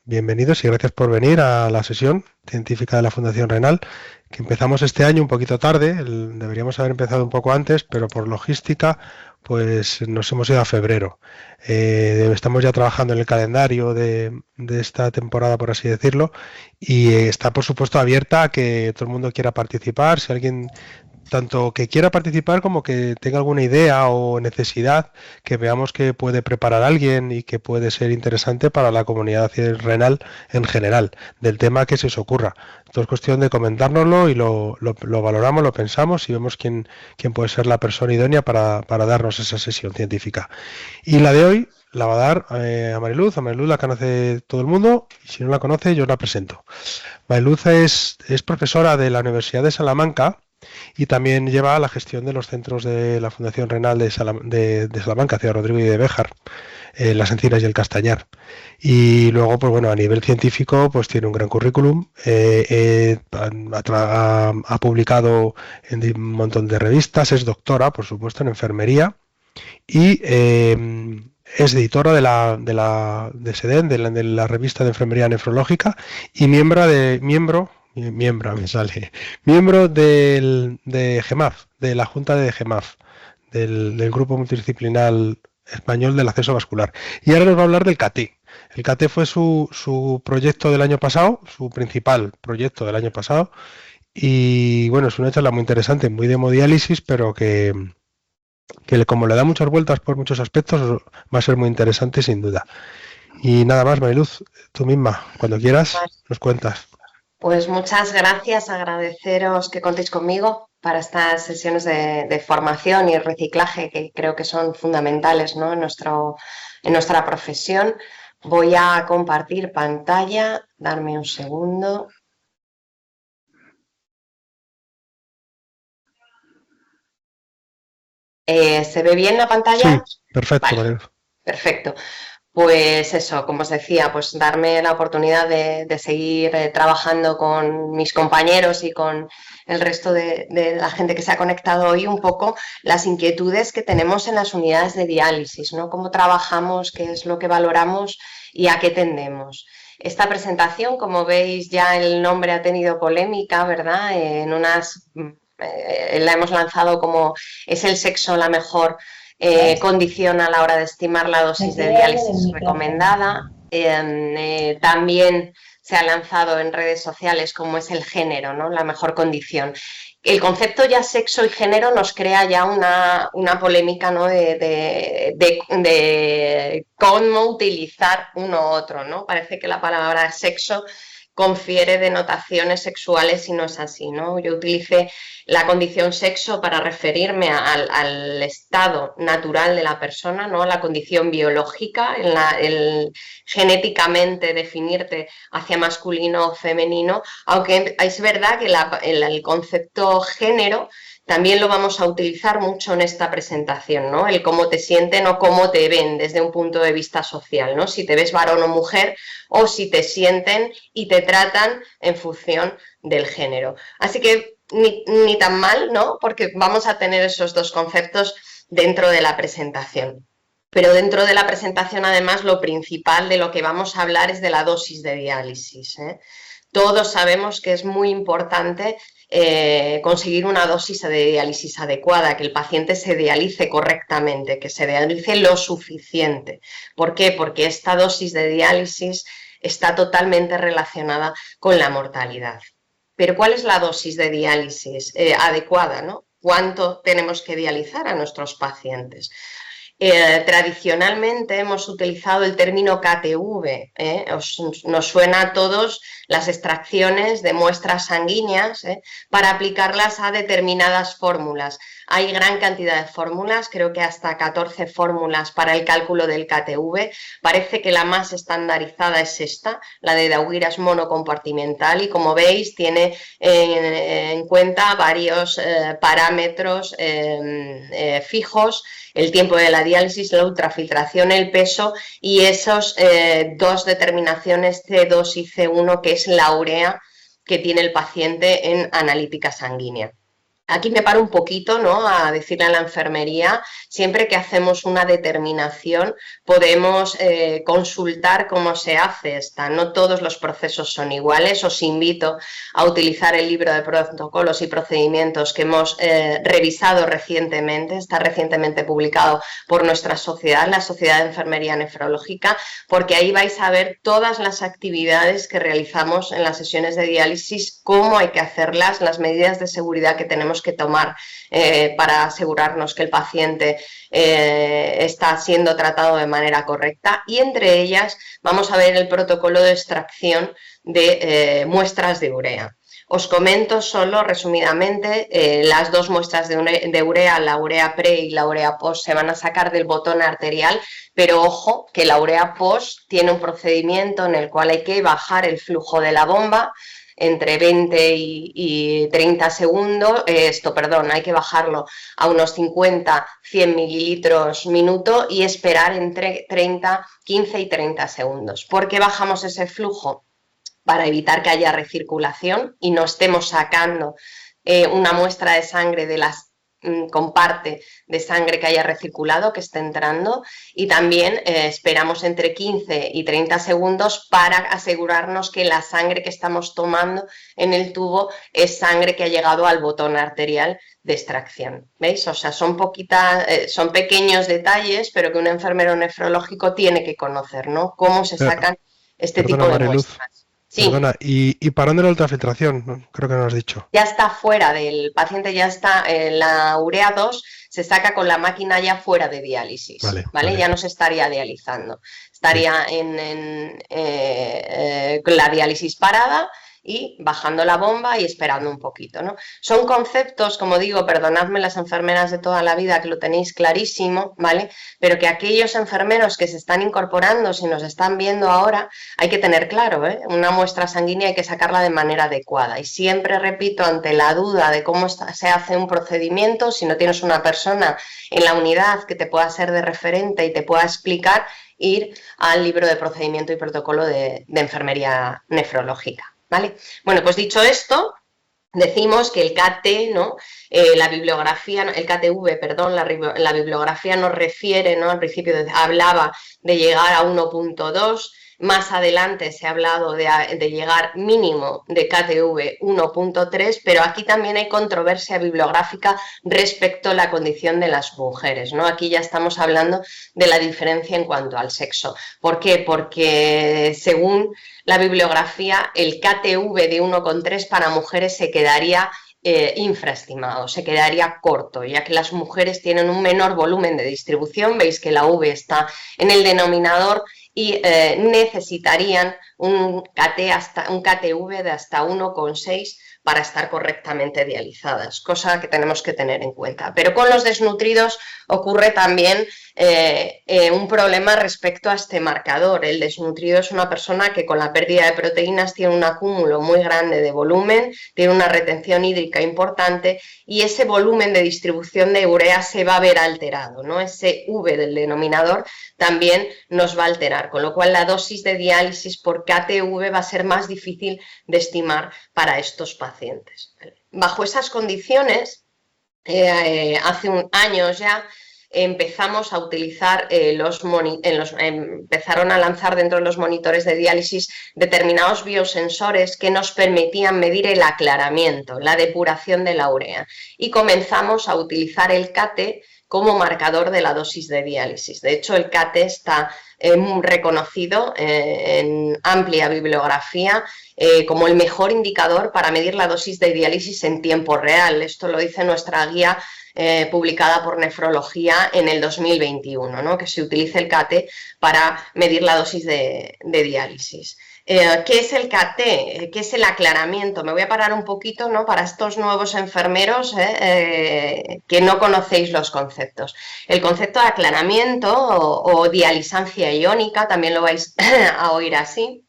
Bienvenidos y gracias por venir a la sesión científica de la Fundación Renal, que empezamos este año un poquito tarde. Deberíamos haber empezado un poco antes, pero por logística, pues nos hemos ido a febrero. Estamos ya trabajando en el calendario de esta temporada, por así decirlo, y está, por supuesto, abierta a que todo el mundo quiera participar. Si alguien tanto que quiera participar como que tenga alguna idea o necesidad que veamos que puede preparar alguien y que puede ser interesante para la comunidad renal en general, del tema que se os ocurra. Esto es cuestión de comentárnoslo y lo valoramos, lo pensamos y vemos quién puede ser la persona idónea para darnos esa sesión científica. Y la de hoy la va a dar a Mariluz la conoce todo el mundo y si no la conoce yo la presento. Mariluz es profesora de la Universidad de Salamanca y también lleva la gestión de los centros de la Fundación Renal de Salamanca, Ciudad Rodrigo y de Béjar, Las Encinas y el Castañar. Y luego, pues bueno, a nivel científico, pues tiene un gran currículum. Ha publicado en un montón de revistas, es doctora, por supuesto, en enfermería y es editora de SEDEN, de la revista de enfermería nefrológica y miembro de GEMAF, de la Junta de GEMAF, del Grupo Multidisciplinar Español del Acceso Vascular. Y ahora nos va a hablar del CATI. El CATE fue su proyecto del año pasado, su principal proyecto del año pasado, y bueno, es una charla muy interesante, muy de hemodiálisis, pero que como le da muchas vueltas por muchos aspectos, va a ser muy interesante sin duda. Y nada más, Mariluz, tú misma, cuando quieras, nos cuentas. Pues muchas gracias, agradeceros que contéis conmigo para estas sesiones de formación y reciclaje que creo que son fundamentales, ¿no? En nuestra profesión. Voy a compartir pantalla, darme un segundo. ¿Se ve bien la Sí, pantalla? perfecto, Vale, Mariluz. perfecto. Pues eso, como os decía, pues darme la oportunidad de seguir trabajando con mis compañeros y con el resto de la gente que se ha conectado hoy, un poco las inquietudes que tenemos en las unidades de diálisis, ¿no? Cómo trabajamos, qué es lo que valoramos y a qué tendemos. Esta presentación, como veis, ya el nombre ha tenido polémica, ¿verdad? La hemos lanzado como ¿es el sexo la mejor condición a la hora de estimar la dosis de diálisis recomendada? También se ha lanzado en redes sociales como es el género, ¿no? La mejor condición. El concepto ya sexo y género nos crea ya una polémica, ¿no? de cómo utilizar uno u otro, ¿no? Parece que la palabra sexo confiere denotaciones sexuales y no es así, ¿no? Yo utilicé la condición sexo para referirme al estado natural de la persona, ¿no? La condición biológica, genéticamente definirte hacia masculino o femenino, aunque es verdad que el concepto género también lo vamos a utilizar mucho en esta presentación, ¿no? El cómo te sienten o cómo te ven desde un punto de vista social, ¿no? Si te ves varón o mujer o si te sienten y te tratan en función del género. Así que ni tan mal, ¿no? Porque vamos a tener esos dos conceptos dentro de la presentación. Pero dentro de la presentación, además, lo principal de lo que vamos a hablar es de la dosis de diálisis, ¿eh? Todos sabemos que es muy importante conseguir una dosis de diálisis adecuada, que el paciente se dialice correctamente, que se dialice lo suficiente. ¿Por qué? Porque esta dosis de diálisis está totalmente relacionada con la mortalidad. Pero ¿cuál es la dosis de diálisis adecuada, ¿no? ¿Cuánto tenemos que dializar a nuestros pacientes? Tradicionalmente hemos utilizado el término KTV, nos suena a todos las extracciones de muestras sanguíneas para aplicarlas a determinadas fórmulas. Hay gran cantidad de fórmulas, creo que hasta 14 fórmulas para el cálculo del KTV. Parece que la más estandarizada es esta, la de Dauguiras monocompartimental, y como veis tiene en cuenta varios parámetros fijos: el tiempo de la diálisis, la ultrafiltración, el peso y esos dos determinaciones C2 y C1, que es la urea que tiene el paciente en analítica sanguínea. Aquí me paro un poquito, ¿no?, a decirle a la enfermería, siempre que hacemos una determinación, podemos consultar cómo se hace esta. No todos los procesos son iguales. Os invito a utilizar el libro de protocolos y procedimientos que hemos revisado recientemente, está recientemente publicado por nuestra sociedad, la Sociedad de Enfermería Nefrológica, porque ahí vais a ver todas las actividades que realizamos en las sesiones de diálisis, cómo hay que hacerlas, las medidas de seguridad que tenemos que tomar para asegurarnos que el paciente está siendo tratado de manera correcta, y entre ellas vamos a ver el protocolo de extracción de muestras de urea. Os comento solo resumidamente, las dos muestras de urea, la urea pre y la urea post, se van a sacar del botón arterial, pero ojo que la urea post tiene un procedimiento en el cual hay que bajar el flujo de la bomba entre 20 y 30 segundos, hay que bajarlo a unos 50-100 mililitros minuto y esperar entre 15 y 30 segundos. ¿Por qué bajamos ese flujo? Para evitar que haya recirculación y no estemos sacando una muestra de sangre de las con parte de sangre que haya recirculado, que esté entrando, y también esperamos entre 15 y 30 segundos para asegurarnos que la sangre que estamos tomando en el tubo es sangre que ha llegado al botón arterial de extracción. ¿Veis? O sea, son pequeños detalles, pero que un enfermero nefrológico tiene que conocer, ¿no? Cómo se sacan este tipo de Mariluz, muestras. Sí. Perdona, y parando la ultrafiltración, ¿no? Creo que no lo has dicho. Ya está fuera del paciente, ya está en la urea 2, se saca con la máquina ya fuera de diálisis, ¿vale? Ya no se estaría dializando, estaría con la diálisis parada y bajando la bomba y esperando un poquito, ¿no? Son conceptos, como digo, perdonadme las enfermeras de toda la vida que lo tenéis clarísimo, ¿vale? Pero que aquellos enfermeros que se están incorporando, si nos están viendo ahora, hay que tener claro, ¿eh? Una muestra sanguínea hay que sacarla de manera adecuada. Y siempre repito, ante la duda de cómo se hace un procedimiento, si no tienes una persona en la unidad que te pueda ser de referente y te pueda explicar, ir al libro de procedimiento y protocolo de enfermería nefrológica. ¿Vale? Bueno, pues dicho esto, decimos que el KT, ¿no? La bibliografía, el KTV, perdón, la bibliografía nos refiere, ¿no? Al principio hablaba de llegar a 1.2, más adelante se ha hablado de llegar mínimo de KTV 1.3, pero aquí también hay controversia bibliográfica respecto a la condición de las mujeres, ¿no? Aquí ya estamos hablando de la diferencia en cuanto al sexo. ¿Por qué? Porque según la bibliografía, el KTV de 1,3 para mujeres se quedaría infraestimado, se quedaría corto, ya que las mujeres tienen un menor volumen de distribución. Veis que la V está en el denominador y necesitarían un KTV de hasta 1,6 para estar correctamente dializadas, cosa que tenemos que tener en cuenta. Pero con los desnutridos ocurre también un problema respecto a este marcador. El desnutrido es una persona que con la pérdida de proteínas tiene un acúmulo muy grande de volumen, tiene una retención hídrica importante y ese volumen de distribución de urea se va a ver alterado, ¿no? Ese V del denominador también nos va a alterar, con lo cual la dosis de diálisis por KTV va a ser más difícil de estimar para estos pacientes. Bajo esas condiciones, hace años ya empezamos a utilizar empezaron a lanzar dentro de los monitores de diálisis determinados biosensores que nos permitían medir el aclaramiento, la depuración de la urea, y comenzamos a utilizar el KT como marcador de la dosis de diálisis. De hecho, el KT está reconocido en amplia bibliografía como el mejor indicador para medir la dosis de diálisis en tiempo real. Esto lo dice nuestra guía publicada por Nefrología en el 2021, ¿no? Que se utilice el KT para medir la dosis de diálisis. ¿Qué es el KT? ¿Qué es el aclaramiento? Me voy a parar un poquito, ¿no? Para estos nuevos enfermeros que no conocéis los conceptos. El concepto de aclaramiento o dialisancia iónica, también lo vais a oír así,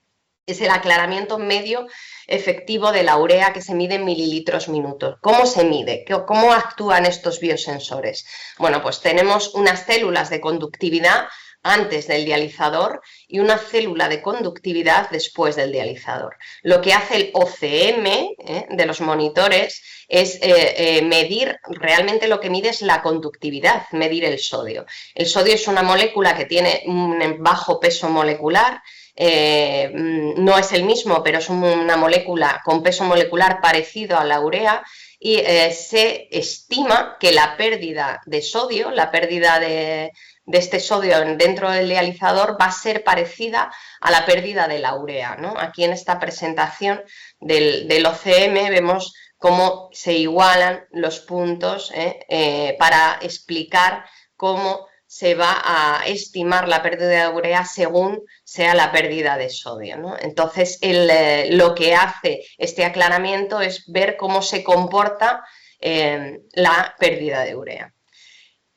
es el aclaramiento medio efectivo de la urea que se mide en mililitros minutos. ¿Cómo se mide? ¿Cómo actúan estos biosensores? Bueno, pues tenemos unas células de conductividad antes del dializador y una célula de conductividad después del dializador. Lo que hace el OCM de los monitores es medir, realmente lo que mide es la conductividad, medir el sodio. El sodio es una molécula que tiene un bajo peso molecular, no es el mismo, pero es una molécula con peso molecular parecido a la urea, y se estima que la pérdida de sodio, la pérdida de este sodio dentro del dializador va a ser parecida a la pérdida de la urea, ¿no? Aquí en esta presentación del OCM vemos cómo se igualan los puntos para explicar cómo se va a estimar la pérdida de urea según sea la pérdida de sodio, ¿no? Entonces, lo que hace este aclaramiento es ver cómo se comporta la pérdida de urea.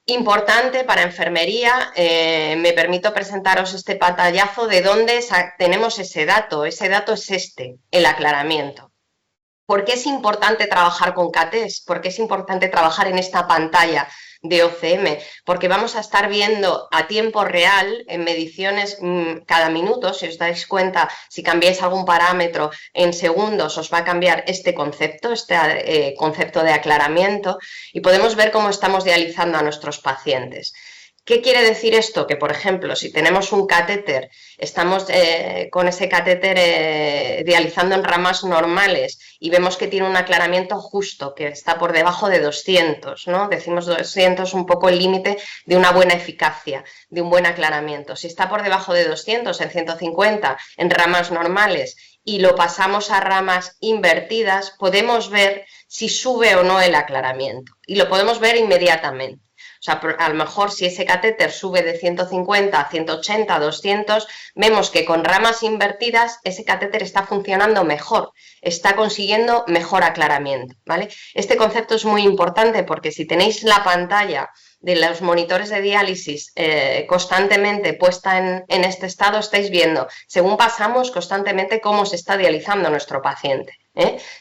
Importante para enfermería, me permito presentaros este pantallazo de dónde tenemos ese dato es el aclaramiento. ¿Por qué es importante trabajar con CATES? ¿Por qué es importante trabajar en esta pantalla de OCM? Porque vamos a estar viendo a tiempo real en mediciones cada minuto. Si os dais cuenta, si cambiáis algún parámetro en segundos, os va a cambiar este concepto de aclaramiento, y podemos ver cómo estamos dializando a nuestros pacientes. ¿Qué quiere decir esto? Que, por ejemplo, si tenemos un catéter, estamos con ese catéter dializando en ramas normales y vemos que tiene un aclaramiento justo, que está por debajo de 200, ¿no? Decimos 200 un poco el límite de una buena eficacia, de un buen aclaramiento. Si está por debajo de 200, en 150, en ramas normales, y lo pasamos a ramas invertidas, podemos ver si sube o no el aclaramiento. Y lo podemos ver inmediatamente. O sea, a lo mejor si ese catéter sube de 150 a 180, a 200, vemos que con ramas invertidas ese catéter está funcionando mejor, está consiguiendo mejor aclaramiento, ¿vale? Este concepto es muy importante porque si tenéis la pantalla de los monitores de diálisis constantemente puesta en este estado, estáis viendo, según pasamos, constantemente cómo se está dializando nuestro paciente.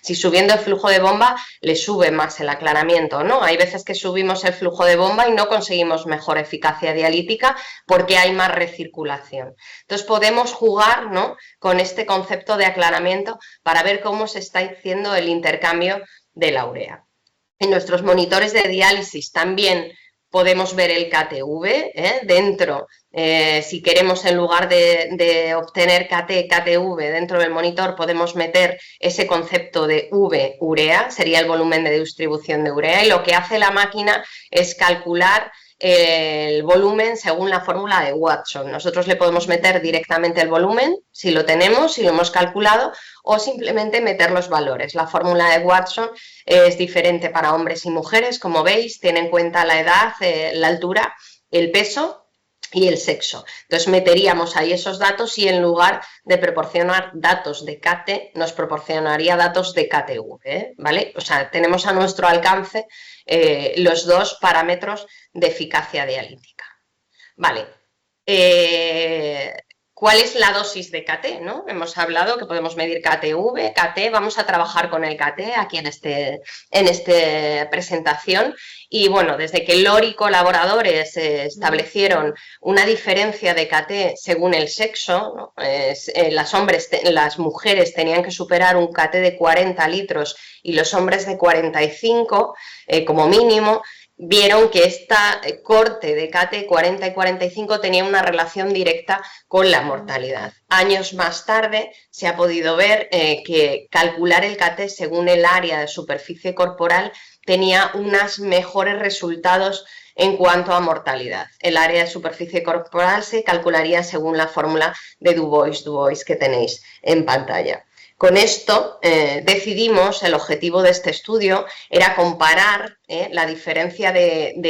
Si subiendo el flujo de bomba le sube más el aclaramiento, ¿no? Hay veces que subimos el flujo de bomba y no conseguimos mejor eficacia dialítica porque hay más recirculación. Entonces podemos jugar, ¿no?, con este concepto de aclaramiento para ver cómo se está haciendo el intercambio de la urea. En nuestros monitores de diálisis también podemos ver el KTV dentro. Si queremos, en lugar de obtener KTV dentro del monitor, podemos meter ese concepto de V, urea, sería el volumen de distribución de urea, y lo que hace la máquina es calcular el volumen según la fórmula de Watson. Nosotros le podemos meter directamente el volumen, si lo tenemos, si lo hemos calculado, o simplemente meter los valores. La fórmula de Watson es diferente para hombres y mujeres, como veis, tiene en cuenta la edad, la altura, el peso y el sexo. Entonces meteríamos ahí esos datos y en lugar de proporcionar datos de KT, nos proporcionaría datos de KTV, ¿vale? O sea, tenemos a nuestro alcance los dos parámetros de eficacia dialítica. Vale. ¿Cuál es la dosis de KT, ¿no? Hemos hablado que podemos medir KTV, KT, vamos a trabajar con el KT aquí en esta presentación. Y bueno, desde que Lori y colaboradores establecieron una diferencia de KT según el sexo, ¿no? Las mujeres tenían que superar un KT de 40 litros y los hombres de 45 como mínimo, vieron que esta corte de KT 40 y 45 tenía una relación directa con la mortalidad. Años más tarde se ha podido ver que calcular el KT según el área de superficie corporal tenía unos mejores resultados en cuanto a mortalidad. El área de superficie corporal se calcularía según la fórmula de Du Bois que tenéis en pantalla. Con esto decidimos, el objetivo de este estudio era comparar la diferencia de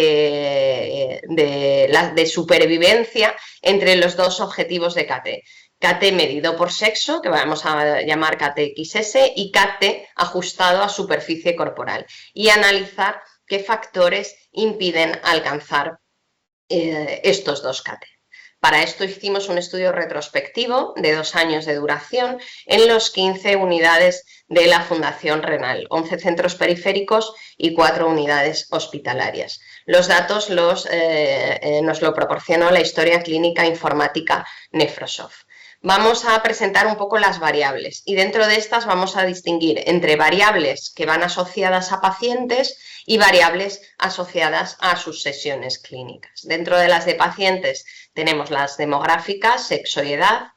supervivencia entre los dos objetivos de KT. KT medido por sexo, que vamos a llamar KTXS, y KT ajustado a superficie corporal, y analizar qué factores impiden alcanzar estos dos KT. Para esto hicimos un estudio retrospectivo de 2 años de duración en los 15 unidades de la Fundación Renal, 11 centros periféricos y 4 unidades hospitalarias. Los datos nos lo proporcionó la historia clínica informática Nefrosoft. Vamos a presentar un poco las variables y dentro de estas vamos a distinguir entre variables que van asociadas a pacientes y variables asociadas a sus sesiones clínicas. Dentro de las de pacientes tenemos las demográficas, sexo y edad.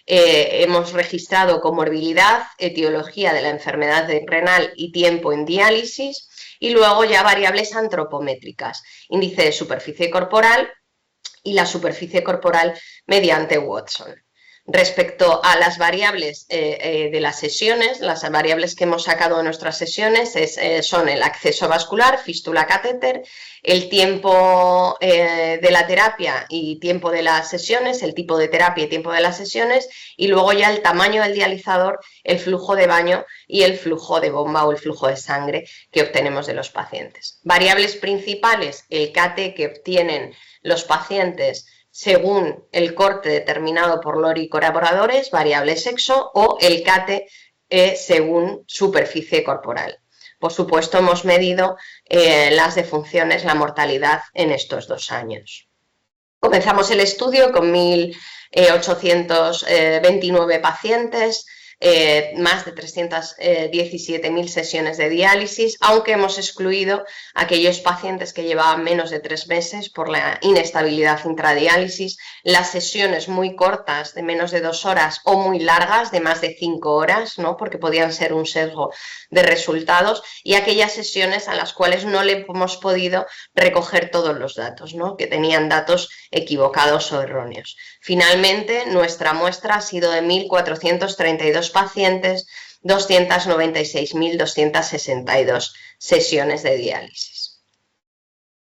Hemos registrado comorbilidad, etiología de la enfermedad renal y tiempo en diálisis, y luego ya variables antropométricas, índice de superficie corporal y la superficie corporal mediante Watson. Respecto a las variables de las sesiones, las variables que hemos sacado de nuestras sesiones son el acceso vascular, fístula catéter, el tiempo de la terapia y tiempo de las sesiones, el tipo de terapia y tiempo de las sesiones, y luego ya el tamaño del dializador, el flujo de baño y el flujo de bomba o el flujo de sangre que obtenemos de los pacientes. Variables principales, el CAT que obtienen los pacientes según el corte determinado por Lori y colaboradores, variable sexo, o el CAT según superficie corporal. Por supuesto, hemos medido las defunciones, la mortalidad en estos 2 años. Comenzamos el estudio con 1.829 pacientes, más de 317.000 sesiones de diálisis, aunque hemos excluido aquellos pacientes que llevaban menos de 3 meses por la inestabilidad intradiálisis, las sesiones muy cortas de menos de 2 horas o muy largas de más de 5 horas, ¿no? Porque podían ser un sesgo de resultados, y aquellas sesiones a las cuales no le hemos podido recoger todos los datos, ¿no? Que tenían datos equivocados o erróneos. Finalmente, nuestra muestra ha sido de 1.432 pacientes, 296.262 sesiones de diálisis.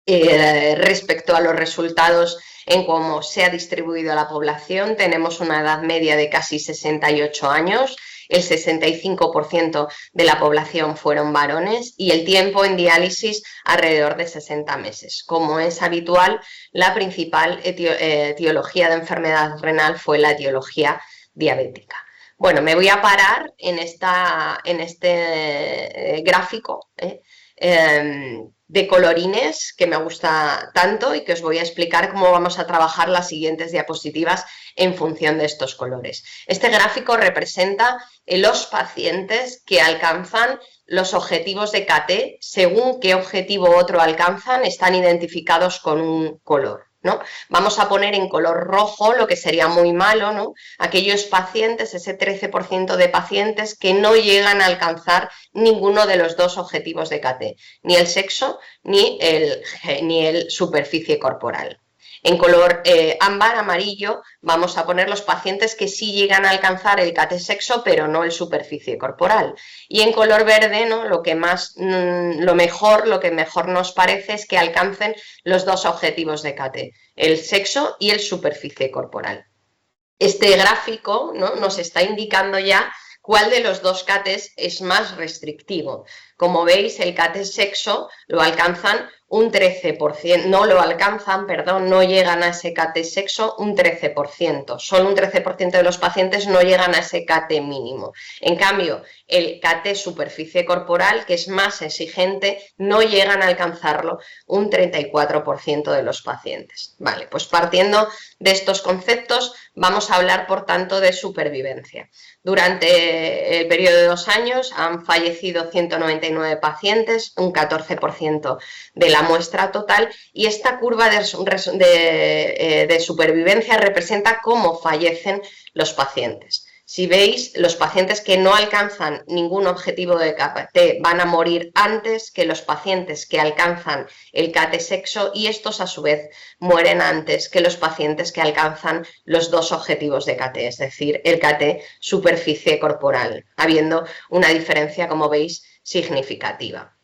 Respecto a los resultados en cómo se ha distribuido la población, tenemos una edad media de casi 68 años, el 65% de la población fueron varones y el tiempo en diálisis alrededor de 60 meses. Como es habitual, la principal etiología de enfermedad renal fue la etiología diabética. Bueno, me voy a parar en este gráfico de colorines que me gusta tanto y que os voy a explicar cómo vamos a trabajar las siguientes diapositivas en función de estos colores. Este gráfico representa los pacientes que alcanzan los objetivos de CAT, según qué objetivo otro alcanzan, están identificados con un color, ¿no? Vamos a poner en color rojo lo que sería muy malo, ¿no? Aquellos pacientes, ese 13% de pacientes que no llegan a alcanzar ninguno de los 2 objetivos de CAT, ni el sexo ni el superficie corporal. En color ámbar, amarillo, vamos a poner los pacientes que sí llegan a alcanzar el CAT sexo, pero no el superficie corporal. Y en color verde, ¿no? Lo que mejor nos parece es que alcancen los 2 objetivos de CAT, el sexo y el superficie corporal. Este gráfico, ¿no? Nos está indicando ya cuál de los 2 CATs es más restrictivo. Como veis, el CAT sexo lo alcanzan un 13%, no llegan a ese CAT sexo un 13%, solo un 13% de los pacientes no llegan a ese CAT mínimo. En cambio, el CAT superficie corporal, que es más exigente, no llegan a alcanzarlo un 34% de los pacientes. Vale, pues partiendo de estos conceptos, vamos a hablar, por tanto, de supervivencia. Durante el periodo de 2 años han fallecido 199 pacientes, un 14% de la muestra total, y esta curva de supervivencia representa cómo fallecen los pacientes. Si veis, los pacientes que no alcanzan ningún objetivo de CAT van a morir antes que los pacientes que alcanzan el CAT sexo, y estos a su vez mueren antes que los pacientes que alcanzan los 2 objetivos de CAT, es decir, el CAT superficie corporal, habiendo una diferencia, como veis, significativa.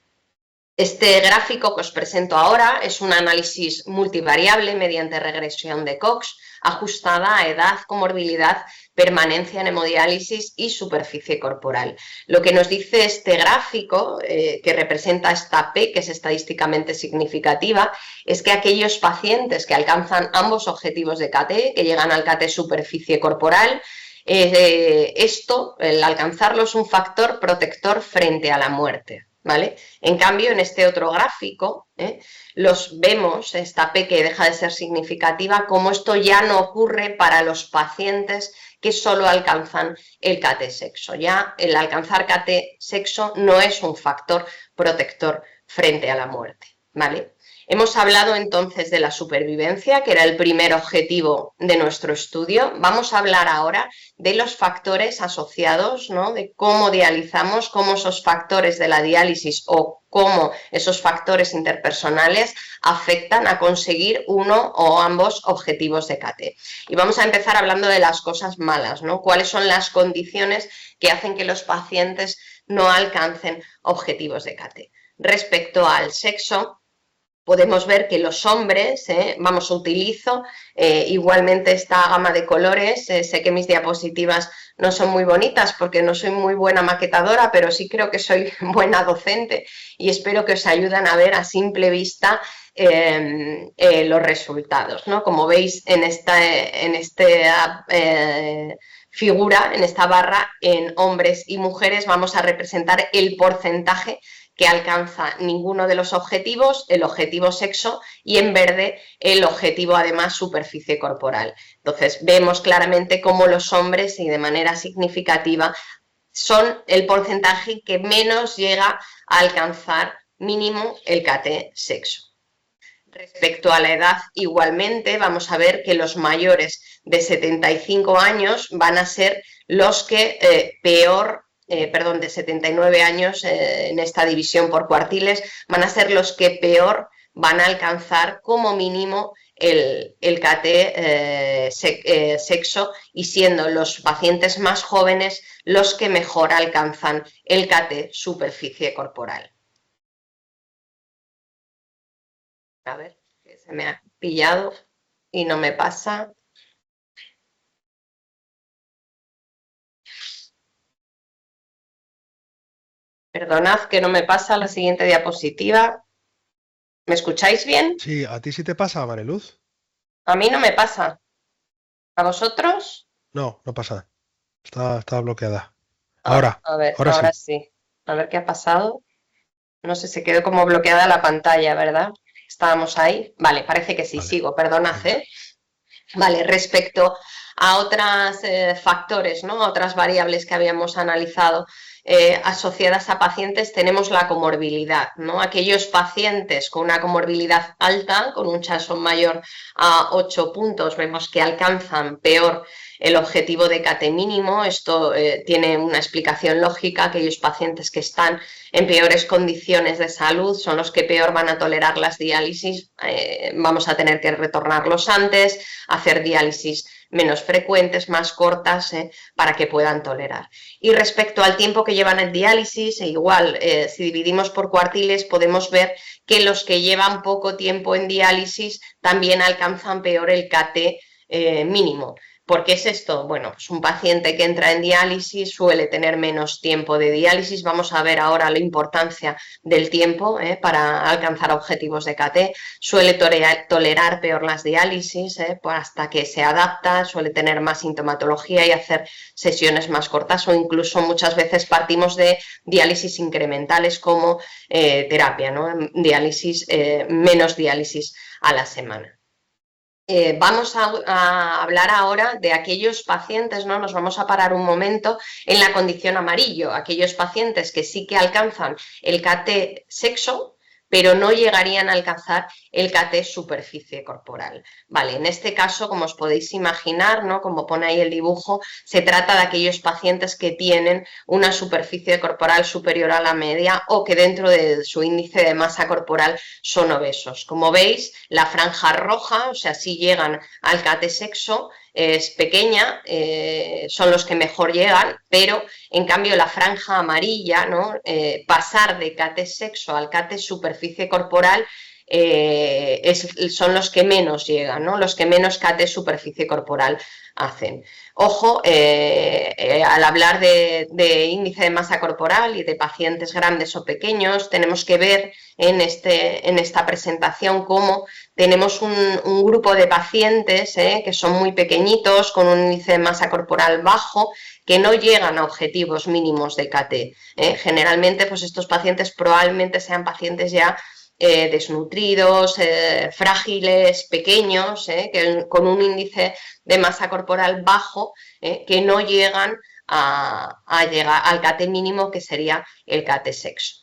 Este gráfico que os presento ahora es un análisis multivariable mediante regresión de Cox ajustada a edad, comorbilidad, permanencia en hemodiálisis y superficie corporal. Lo que nos dice este gráfico, que representa esta P, que es estadísticamente significativa, es que aquellos pacientes que alcanzan ambos objetivos de KT, que llegan al KT superficie corporal, el alcanzarlo es un factor protector frente a la muerte, ¿vale? En cambio, en este otro gráfico, los vemos, esta P que deja de ser significativa, como esto ya no ocurre para los pacientes que solo alcanzan el KT sexo. Ya el alcanzar KT sexo no es un factor protector frente a la muerte, ¿vale? Hemos hablado entonces de la supervivencia, que era el primer objetivo de nuestro estudio. Vamos a hablar ahora de los factores asociados, ¿no? De cómo dializamos, cómo esos factores de la diálisis o cómo esos factores interpersonales afectan a conseguir uno o ambos objetivos de KT. Y vamos a empezar hablando de las cosas malas, ¿no? ¿Cuáles son las condiciones que hacen que los pacientes no alcancen objetivos de KT? Respecto al sexo, podemos ver que los hombres, utilizo igualmente esta gama de colores, sé que mis diapositivas no son muy bonitas porque no soy muy buena maquetadora, pero sí creo que soy buena docente y espero que os ayuden a ver a simple vista los resultados, ¿no? Como veis en esta figura, en esta barra, en hombres y mujeres vamos a representar el porcentaje que alcanza ninguno de los objetivos, el objetivo sexo, y en verde el objetivo además superficie corporal. Entonces vemos claramente cómo los hombres, y de manera significativa, son el porcentaje que menos llega a alcanzar mínimo el KT sexo. Respecto a la edad, igualmente, vamos a ver que los mayores de 75 años van a ser los que de 79 años en esta división por cuartiles, van a ser los que peor van a alcanzar como mínimo el KT sexo, y siendo los pacientes más jóvenes los que mejor alcanzan el KT superficie corporal. A ver, que se me ha pillado y no me pasa. Perdonad que no me pasa la siguiente diapositiva. ¿Me escucháis bien? Sí, ¿a ti sí te pasa, Mariluz? A mí no me pasa. ¿A vosotros? No, no pasa. Está bloqueada. Ahora Ahora sí. A ver qué ha pasado. No sé, se quedó como bloqueada la pantalla, ¿verdad? Estábamos ahí. Vale, parece que sí, Vale. sigo, perdonad, ¿eh? Vale, respecto a otros factores, ¿no? A otras variables que habíamos analizado asociadas a pacientes, tenemos la comorbilidad, ¿no? Aquellos pacientes con una comorbilidad alta, con un Charson mayor a 8 puntos, vemos que alcanzan peor el objetivo de KT mínimo. Esto tiene una explicación lógica. Aquellos pacientes que están en peores condiciones de salud son los que peor van a tolerar las diálisis. Vamos a tener que retornarlos antes, hacer diálisis menos frecuentes, más cortas, para que puedan tolerar. Y respecto al tiempo que llevan en diálisis, igual, si dividimos por cuartiles, podemos ver que los que llevan poco tiempo en diálisis también alcanzan peor el KT mínimo. ¿Por qué es esto? Bueno, pues un paciente que entra en diálisis suele tener menos tiempo de diálisis. Vamos a ver ahora la importancia del tiempo para alcanzar objetivos de KT. Suele tolerar peor las diálisis, pues hasta que se adapta, suele tener más sintomatología y hacer sesiones más cortas, o incluso muchas veces partimos de diálisis incrementales como terapia, ¿no? Diálisis, menos diálisis a la semana. Vamos a hablar ahora de aquellos pacientes, ¿no? Nos vamos a parar un momento en la condición amarillo, aquellos pacientes que sí que alcanzan el KT sexo, pero no llegarían a alcanzar el KT superficie corporal. Vale, en este caso, como os podéis imaginar, ¿no? Como pone ahí el dibujo, se trata de aquellos pacientes que tienen una superficie corporal superior a la media o que dentro de su índice de masa corporal son obesos. Como veis, la franja roja, o sea, sí llegan al KT sexo, es pequeña, son los que mejor llegan, pero en cambio la franja amarilla, ¿no? Pasar de KT sexo al KT superficie corporal son los que menos llegan, ¿no? Los que menos KT superficie corporal hacen. Ojo, al hablar de índice de masa corporal y de pacientes grandes o pequeños, tenemos que ver en esta presentación cómo tenemos un grupo de pacientes que son muy pequeñitos, con un índice de masa corporal bajo, que no llegan a objetivos mínimos de KT. Generalmente, pues estos pacientes probablemente sean pacientes ya desnutridos, frágiles, pequeños, con un índice de masa corporal bajo, que no llegan a llegar al KT mínimo, que sería el KT sexo.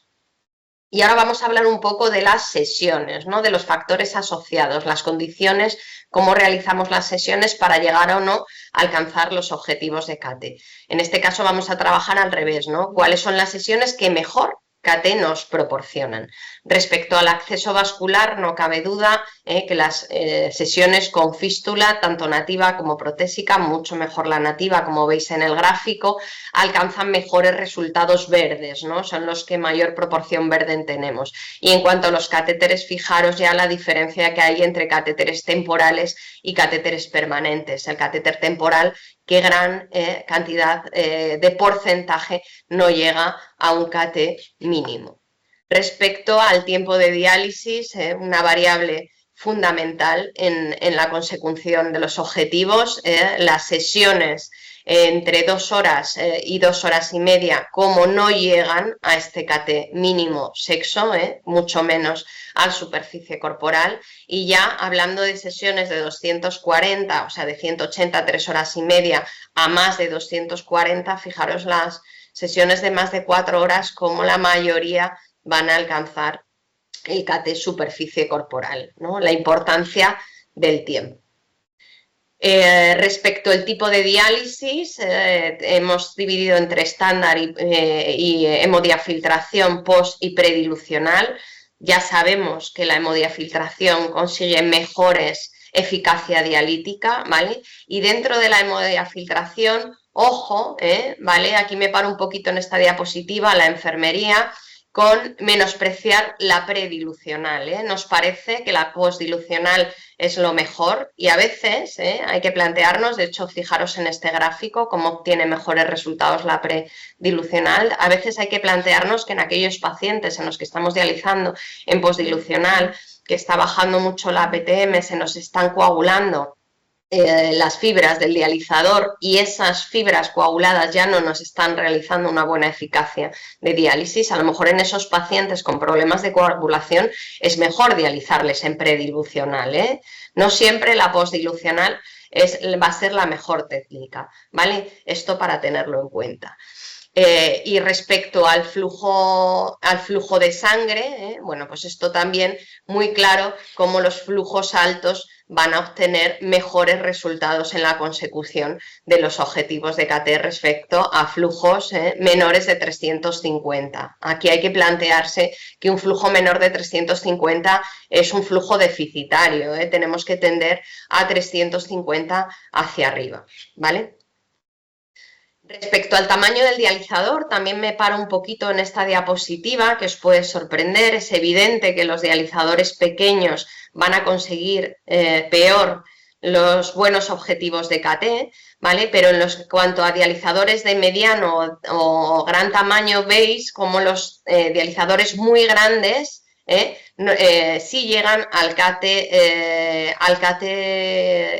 Y ahora vamos a hablar un poco de las sesiones, ¿no? De los factores asociados, las condiciones, cómo realizamos las sesiones para llegar o no a alcanzar los objetivos de KT. En este caso vamos a trabajar al revés, ¿no? ¿Cuáles son las sesiones que mejor KT nos proporcionan? Respecto al acceso vascular, no cabe duda que las sesiones con fístula, tanto nativa como protésica, mucho mejor la nativa, como veis en el gráfico, alcanzan mejores resultados verdes, ¿no? Son los que mayor proporción verde tenemos. Y en cuanto a los catéteres, fijaros ya la diferencia que hay entre catéteres temporales y catéteres permanentes. El catéter temporal, qué gran cantidad de porcentaje no llega a un KT mínimo. Respecto al tiempo de diálisis, una variable fundamental en la consecución de los objetivos, las sesiones entre 2 horas y 2 horas y media, como no llegan a este KT mínimo sexo, mucho menos a la superficie corporal, y ya hablando de sesiones de 240, o sea, de 180 a 3 horas y media a más de 240, fijaros las sesiones de más de 4 horas, como la mayoría van a alcanzar el KT superficie corporal, ¿no? La importancia del tiempo. Respecto al tipo de diálisis, hemos dividido entre estándar y hemodiafiltración post y predilucional. Ya sabemos que la hemodiafiltración consigue mejores eficacia dialítica, ¿vale? Y dentro de la hemodiafiltración, ojo, ¿vale? Aquí me paro un poquito en esta diapositiva, la enfermería, con menospreciar la predilucional. Nos parece que la postdilucional es lo mejor y a veces hay que plantearnos, de hecho, fijaros en este gráfico cómo obtiene mejores resultados la predilucional. A veces hay que plantearnos que en aquellos pacientes en los que estamos dializando en postdilucional, que está bajando mucho la PTM, se nos están coagulando las fibras del dializador y esas fibras coaguladas ya no nos están realizando una buena eficacia de diálisis. A lo mejor en esos pacientes con problemas de coagulación es mejor dializarles en predilucional. No siempre la postdilucional va a ser la mejor técnica, ¿vale? Esto para tenerlo en cuenta. Y respecto al flujo de sangre, bueno, pues esto también muy claro, cómo los flujos altos van a obtener mejores resultados en la consecución de los objetivos de KT respecto a flujos menores de 350. Aquí hay que plantearse que un flujo menor de 350 es un flujo deficitario, tenemos que tender a 350 hacia arriba, ¿vale? Respecto al tamaño del dializador, también me paro un poquito en esta diapositiva, que os puede sorprender. Es evidente que los dializadores pequeños van a conseguir peor los buenos objetivos de KT, ¿vale? Pero en cuanto a dializadores de mediano o gran tamaño, veis como los dializadores muy grandes sí llegan al KT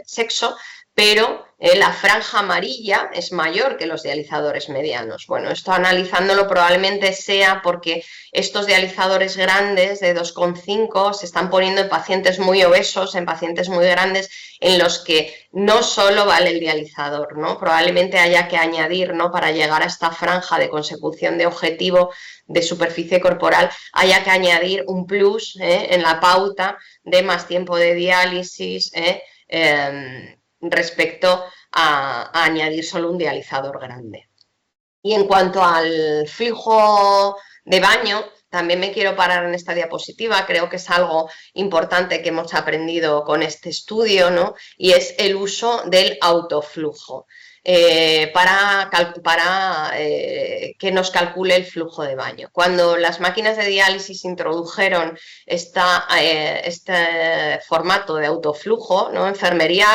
sexo, pero la franja amarilla es mayor que los dializadores medianos. Bueno, esto analizándolo probablemente sea porque estos dializadores grandes de 2,5 se están poniendo en pacientes muy obesos, en pacientes muy grandes, en los que no solo vale el dializador, ¿no? Probablemente haya que añadir, ¿no? Para llegar a esta franja de consecución de objetivo de superficie corporal, haya que añadir un plus en la pauta de más tiempo de diálisis, respecto a añadir solo un dializador grande. Y en cuanto al flujo de baño, también me quiero parar en esta diapositiva, creo que es algo importante que hemos aprendido con este estudio, ¿no? Y es el uso del autoflujo. para que nos calcule el flujo de baño. Cuando las máquinas de diálisis introdujeron este formato de autoflujo, ¿no? Enfermería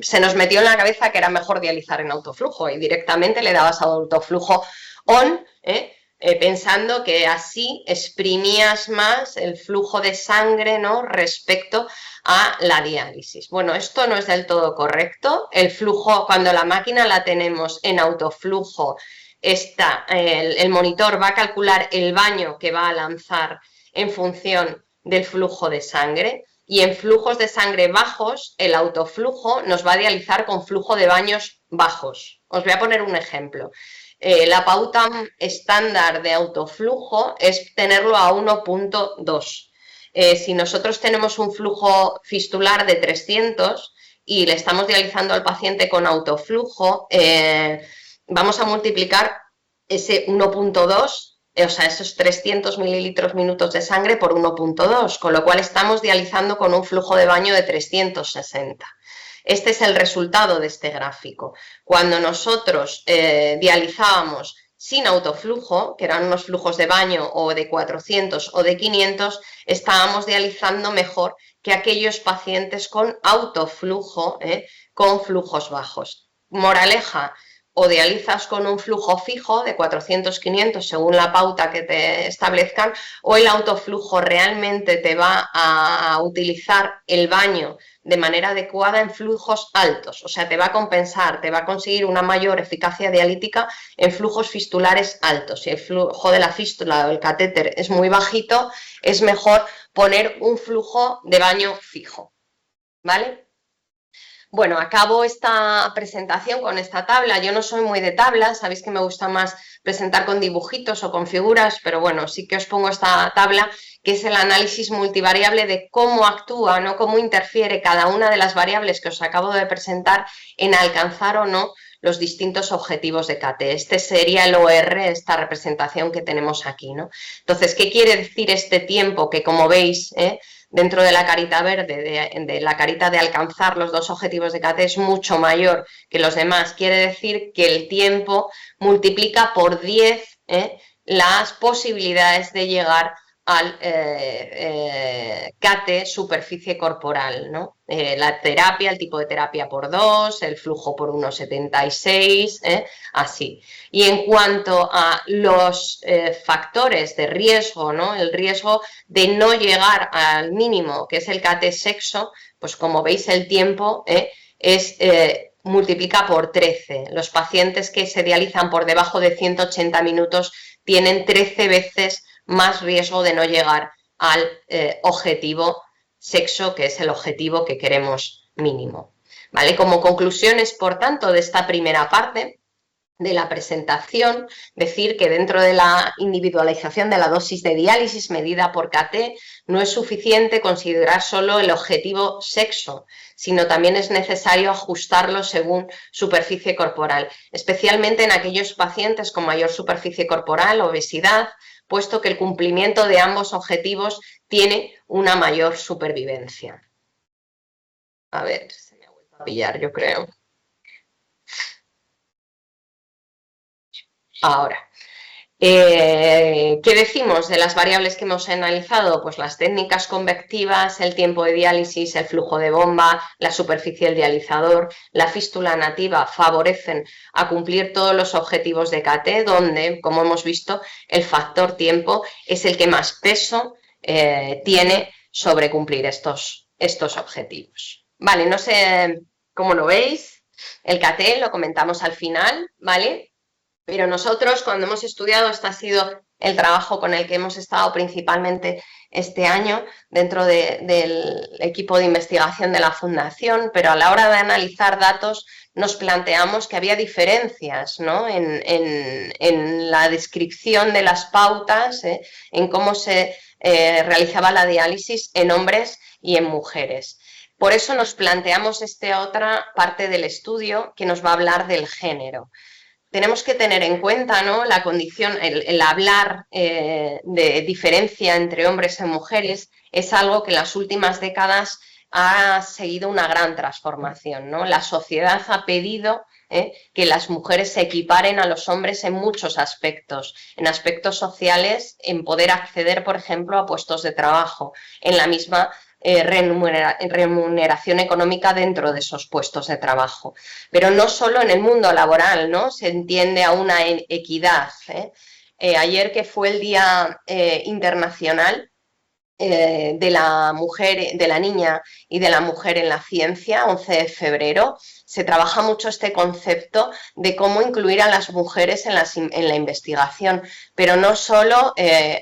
se nos metió en la cabeza que era mejor dializar en autoflujo y directamente le dabas a autoflujo on, pensando que así exprimías más el flujo de sangre, ¿no? Respecto a la diálisis. Bueno, esto no es del todo correcto. El flujo, cuando la máquina la tenemos en autoflujo, el monitor va a calcular el baño que va a lanzar en función del flujo de sangre, y en flujos de sangre bajos el autoflujo nos va a dializar con flujo de baños bajos. Os voy a poner un ejemplo. La pauta estándar de autoflujo es tenerlo a 1.2. Si nosotros tenemos un flujo fistular de 300 y le estamos dializando al paciente con autoflujo, vamos a multiplicar ese 1.2, o sea, esos 300 mililitros minutos de sangre por 1.2, con lo cual estamos dializando con un flujo de baño de 360. Este es el resultado de este gráfico. Cuando nosotros dializábamos sin autoflujo, que eran unos flujos de baño o de 400 o de 500, estábamos dializando mejor que aquellos pacientes con autoflujo, con flujos bajos. Moraleja: o dializas con un flujo fijo de 400-500 según la pauta que te establezcan, o el autoflujo realmente te va a utilizar el baño de manera adecuada en flujos altos, o sea, te va a compensar, te va a conseguir una mayor eficacia dialítica en flujos fistulares altos. Si el flujo de la fístula o el catéter es muy bajito, es mejor poner un flujo de baño fijo, ¿vale? Bueno, acabo esta presentación con esta tabla. Yo no soy muy de tablas, sabéis que me gusta más presentar con dibujitos o con figuras, pero bueno, sí que os pongo esta tabla, que es el análisis multivariable de cómo actúa, ¿no? Cómo interfiere cada una de las variables que os acabo de presentar en alcanzar o no los distintos objetivos de KT. Este sería el OR, esta representación que tenemos aquí, ¿no? Entonces, ¿qué quiere decir este tiempo que, como veis, dentro de la carita verde, de la carita de alcanzar los dos objetivos de KT, es mucho mayor que los demás? Quiere decir que el tiempo multiplica por 10 las posibilidades de llegar al KT superficie corporal, ¿no? La terapia, el tipo de terapia por 2, el flujo por 1,76, así. Y en cuanto a los factores de riesgo, ¿no? El riesgo de no llegar al mínimo, que es el KT sexo, pues como veis el tiempo multiplica por 13. Los pacientes que se dializan por debajo de 180 minutos tienen 13 veces más riesgo de no llegar al objetivo sexo, que es el objetivo que queremos mínimo, ¿vale? Como conclusiones, por tanto, de esta primera parte de la presentación, decir que dentro de la individualización de la dosis de diálisis medida por KT no es suficiente considerar solo el objetivo sexo, sino también es necesario ajustarlo según superficie corporal, especialmente en aquellos pacientes con mayor superficie corporal, obesidad, puesto que el cumplimiento de ambos objetivos tiene una mayor supervivencia. A ver, se me ha vuelto a pillar, yo creo. Ahora, ¿qué decimos de las variables que hemos analizado? Pues las técnicas convectivas, el tiempo de diálisis, el flujo de bomba, la superficie del dializador, la fístula nativa favorecen a cumplir todos los objetivos de KT, donde, como hemos visto, el factor tiempo es el que más peso tiene sobre cumplir estos objetivos. Vale, no sé cómo lo veis, el KT lo comentamos al final, ¿vale? Pero nosotros, cuando hemos estudiado, este ha sido el trabajo con el que hemos estado principalmente este año dentro del equipo de investigación de la Fundación, pero a la hora de analizar datos nos planteamos que había diferencias, ¿no? en la descripción de las pautas, en cómo se realizaba la diálisis en hombres y en mujeres. Por eso nos planteamos esta otra parte del estudio que nos va a hablar del género. Tenemos que tener en cuenta, ¿no? La condición, el hablar de diferencia entre hombres y mujeres es algo que en las últimas décadas ha seguido una gran transformación, ¿no? La sociedad ha pedido que las mujeres se equiparen a los hombres en muchos aspectos, en aspectos sociales, en poder acceder, por ejemplo, a puestos de trabajo, en la misma remuneración económica dentro de esos puestos de trabajo. Pero no solo en el mundo laboral, ¿no? Se entiende a una equidad. Ayer, que fue el Día Internacional de la mujer, de la niña y de la mujer en la ciencia, 11 de febrero, se trabaja mucho este concepto de cómo incluir a las mujeres en la investigación, pero no solo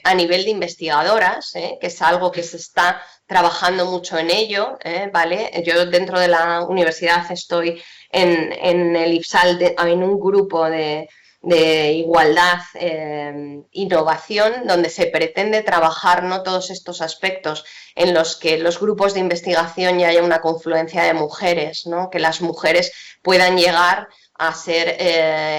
a nivel de investigadoras, que es algo que se está trabajando mucho en ello, ¿vale? Yo dentro de la universidad estoy en el IPSAL, en un grupo de igualdad, innovación, donde se pretende trabajar, ¿no?, todos estos aspectos en los que los grupos de investigación ya haya una confluencia de mujeres, ¿no?, que las mujeres puedan llegar a ser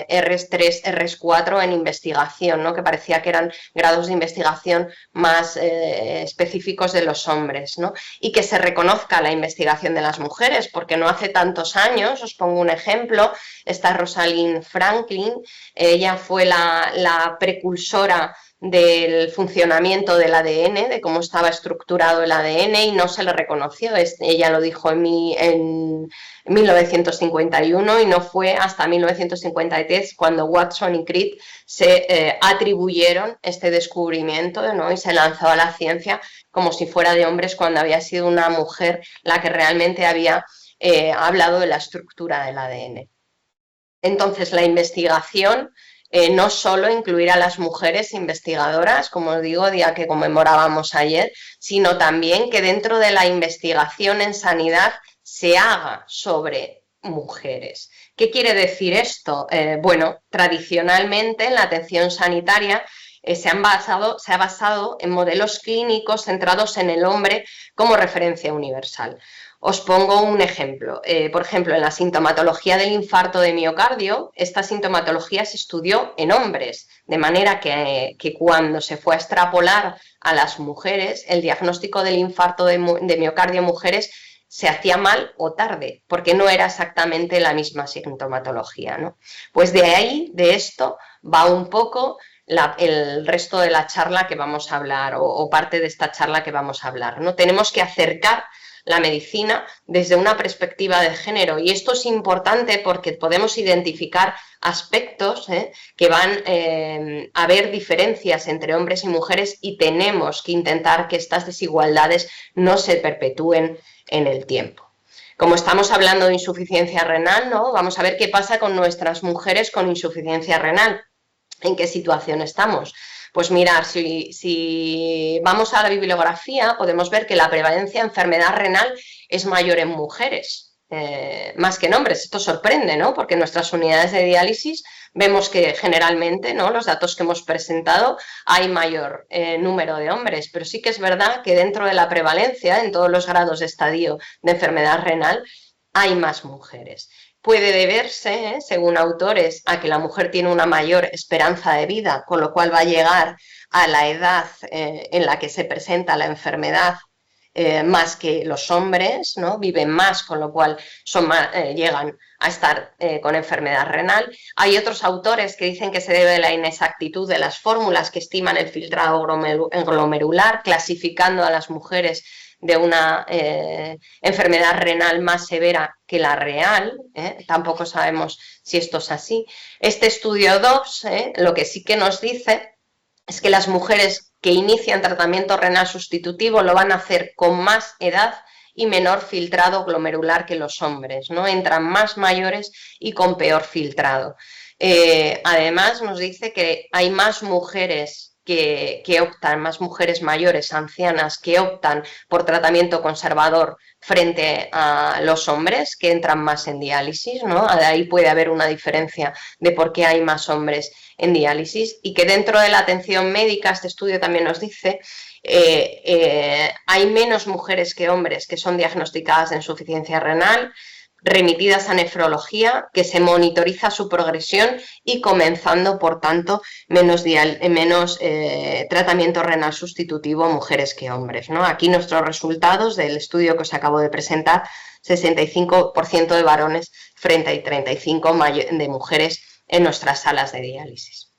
Rs3, Rs4 en investigación, ¿no?, que parecía que eran grados de investigación más específicos de los hombres, ¿no?, y que se reconozca la investigación de las mujeres, porque no hace tantos años, os pongo un ejemplo, está Rosalind Franklin. Ella fue la precursora del funcionamiento del ADN, de cómo estaba estructurado el ADN, y no se le reconoció. Ella lo dijo en 1951 y no fue hasta 1953 cuando Watson y Crick se atribuyeron este descubrimiento, ¿no?, y se lanzó a la ciencia como si fuera de hombres, cuando había sido una mujer la que realmente había hablado de la estructura del ADN. Entonces, la investigación no solo incluir a las mujeres investigadoras, como os digo, día que conmemorábamos ayer, sino también que dentro de la investigación en sanidad se haga sobre mujeres. ¿Qué quiere decir esto? Bueno, tradicionalmente en la atención sanitaria se ha basado en modelos clínicos centrados en el hombre como referencia universal. Os pongo un ejemplo. Por ejemplo, en la sintomatología del infarto de miocardio, esta sintomatología se estudió en hombres, de manera que cuando se fue a extrapolar a las mujeres, el diagnóstico del infarto de miocardio en mujeres se hacía mal o tarde, porque no era exactamente la misma sintomatología, ¿no? Pues de ahí, de esto, va un poco el resto de la charla que vamos a hablar, o parte de esta charla que vamos a hablar, ¿no? Tenemos que acercar la medicina desde una perspectiva de género, y esto es importante porque podemos identificar aspectos que van a haber diferencias entre hombres y mujeres, y tenemos que intentar que estas desigualdades no se perpetúen en el tiempo. Como estamos hablando de insuficiencia renal, ¿no?, vamos a ver qué pasa con nuestras mujeres con insuficiencia renal. ¿En qué situación estamos? Pues mirar, si vamos a la bibliografía, podemos ver que la prevalencia de enfermedad renal es mayor en mujeres, más que en hombres. Esto sorprende, ¿no?, porque en nuestras unidades de diálisis vemos que generalmente, ¿no?, los datos que hemos presentado, hay mayor número de hombres, pero sí que es verdad que dentro de la prevalencia, en todos los grados de estadio de enfermedad renal, hay más mujeres. Puede deberse, según autores, a que la mujer tiene una mayor esperanza de vida, con lo cual va a llegar a la edad en la que se presenta la enfermedad más que los hombres, ¿no? Viven más, con lo cual llegan a estar con enfermedad renal. Hay otros autores que dicen que se debe a la inexactitud de las fórmulas que estiman el filtrado glomerular, clasificando a las mujeres de una enfermedad renal más severa que la real, tampoco sabemos si esto es así. Este estudio DOPS lo que sí que nos dice es que las mujeres que inician tratamiento renal sustitutivo lo van a hacer con más edad y menor filtrado glomerular que los hombres, ¿no? Entran más mayores y con peor filtrado. Además nos dice que hay más mujeres que optan, más mujeres mayores, ancianas, que optan por tratamiento conservador frente a los hombres, que entran más en diálisis, ¿no? Ahí puede haber una diferencia de por qué hay más hombres en diálisis, y que dentro de la atención médica, este estudio también nos dice, hay menos mujeres que hombres que son diagnosticadas de insuficiencia renal, remitidas a nefrología, que se monitoriza su progresión y comenzando, por tanto, menos tratamiento renal sustitutivo mujeres que hombres, ¿no? Aquí nuestros resultados del estudio que os acabo de presentar, 65% de varones frente a 35% de mujeres en nuestras salas de diálisis.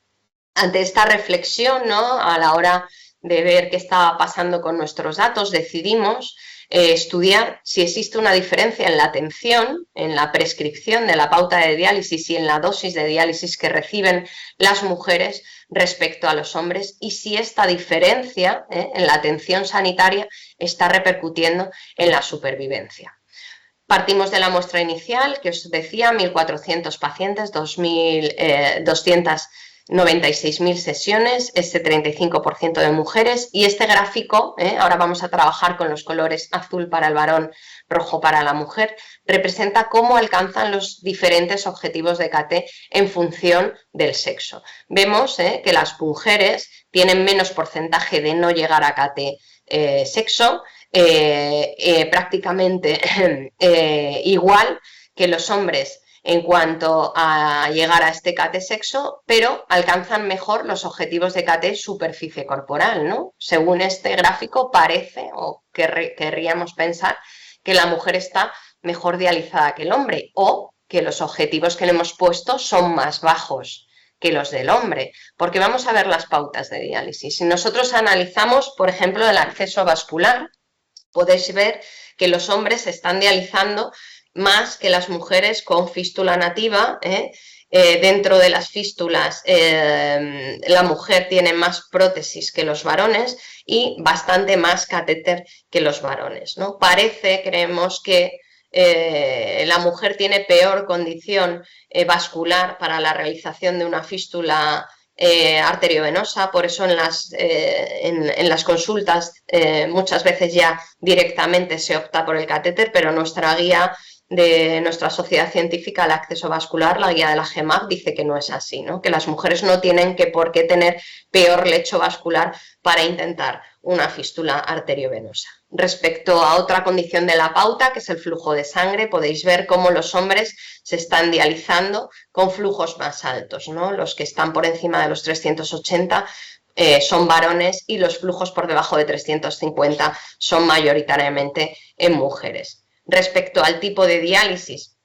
Ante esta reflexión, ¿no?, a la hora de ver qué estaba pasando con nuestros datos, decidimos estudiar si existe una diferencia en la atención, en la prescripción de la pauta de diálisis y en la dosis de diálisis que reciben las mujeres respecto a los hombres, y si esta diferencia en la atención sanitaria está repercutiendo en la supervivencia. Partimos de la muestra inicial, que os decía, 1.400 pacientes, 296.000 sesiones, ese 35% de mujeres, y este gráfico, ahora vamos a trabajar con los colores azul para el varón, rojo para la mujer, representa cómo alcanzan los diferentes objetivos de KT en función del sexo. Vemos que las mujeres tienen menos porcentaje de no llegar a KT sexo, prácticamente igual que los hombres en cuanto a llegar a este KT sexo, pero alcanzan mejor los objetivos de KT superficie corporal, ¿no? Según este gráfico parece, o querríamos pensar, que la mujer está mejor dializada que el hombre, o que los objetivos que le hemos puesto son más bajos que los del hombre, porque vamos a ver las pautas de diálisis. Si nosotros analizamos, por ejemplo, el acceso vascular, podéis ver que los hombres están dializando más que las mujeres con fístula nativa. Dentro de las fístulas la mujer tiene más prótesis que los varones y bastante más catéter que los varones, ¿no? Creemos que la mujer tiene peor condición vascular para la realización de una fístula arteriovenosa, por eso en las consultas muchas veces ya directamente se opta por el catéter, pero nuestra guía de nuestra sociedad científica al acceso vascular, la guía de la GEMAC, dice que no es así, ¿no? Que las mujeres no tienen por qué tener peor lecho vascular para intentar una fístula arteriovenosa. Respecto a otra condición de la pauta, que es el flujo de sangre, podéis ver cómo los hombres se están dializando con flujos más altos, ¿no? Los que están por encima de los 380 son varones y los flujos por debajo de 350 son mayoritariamente en mujeres. Respecto al tipo de diálisis,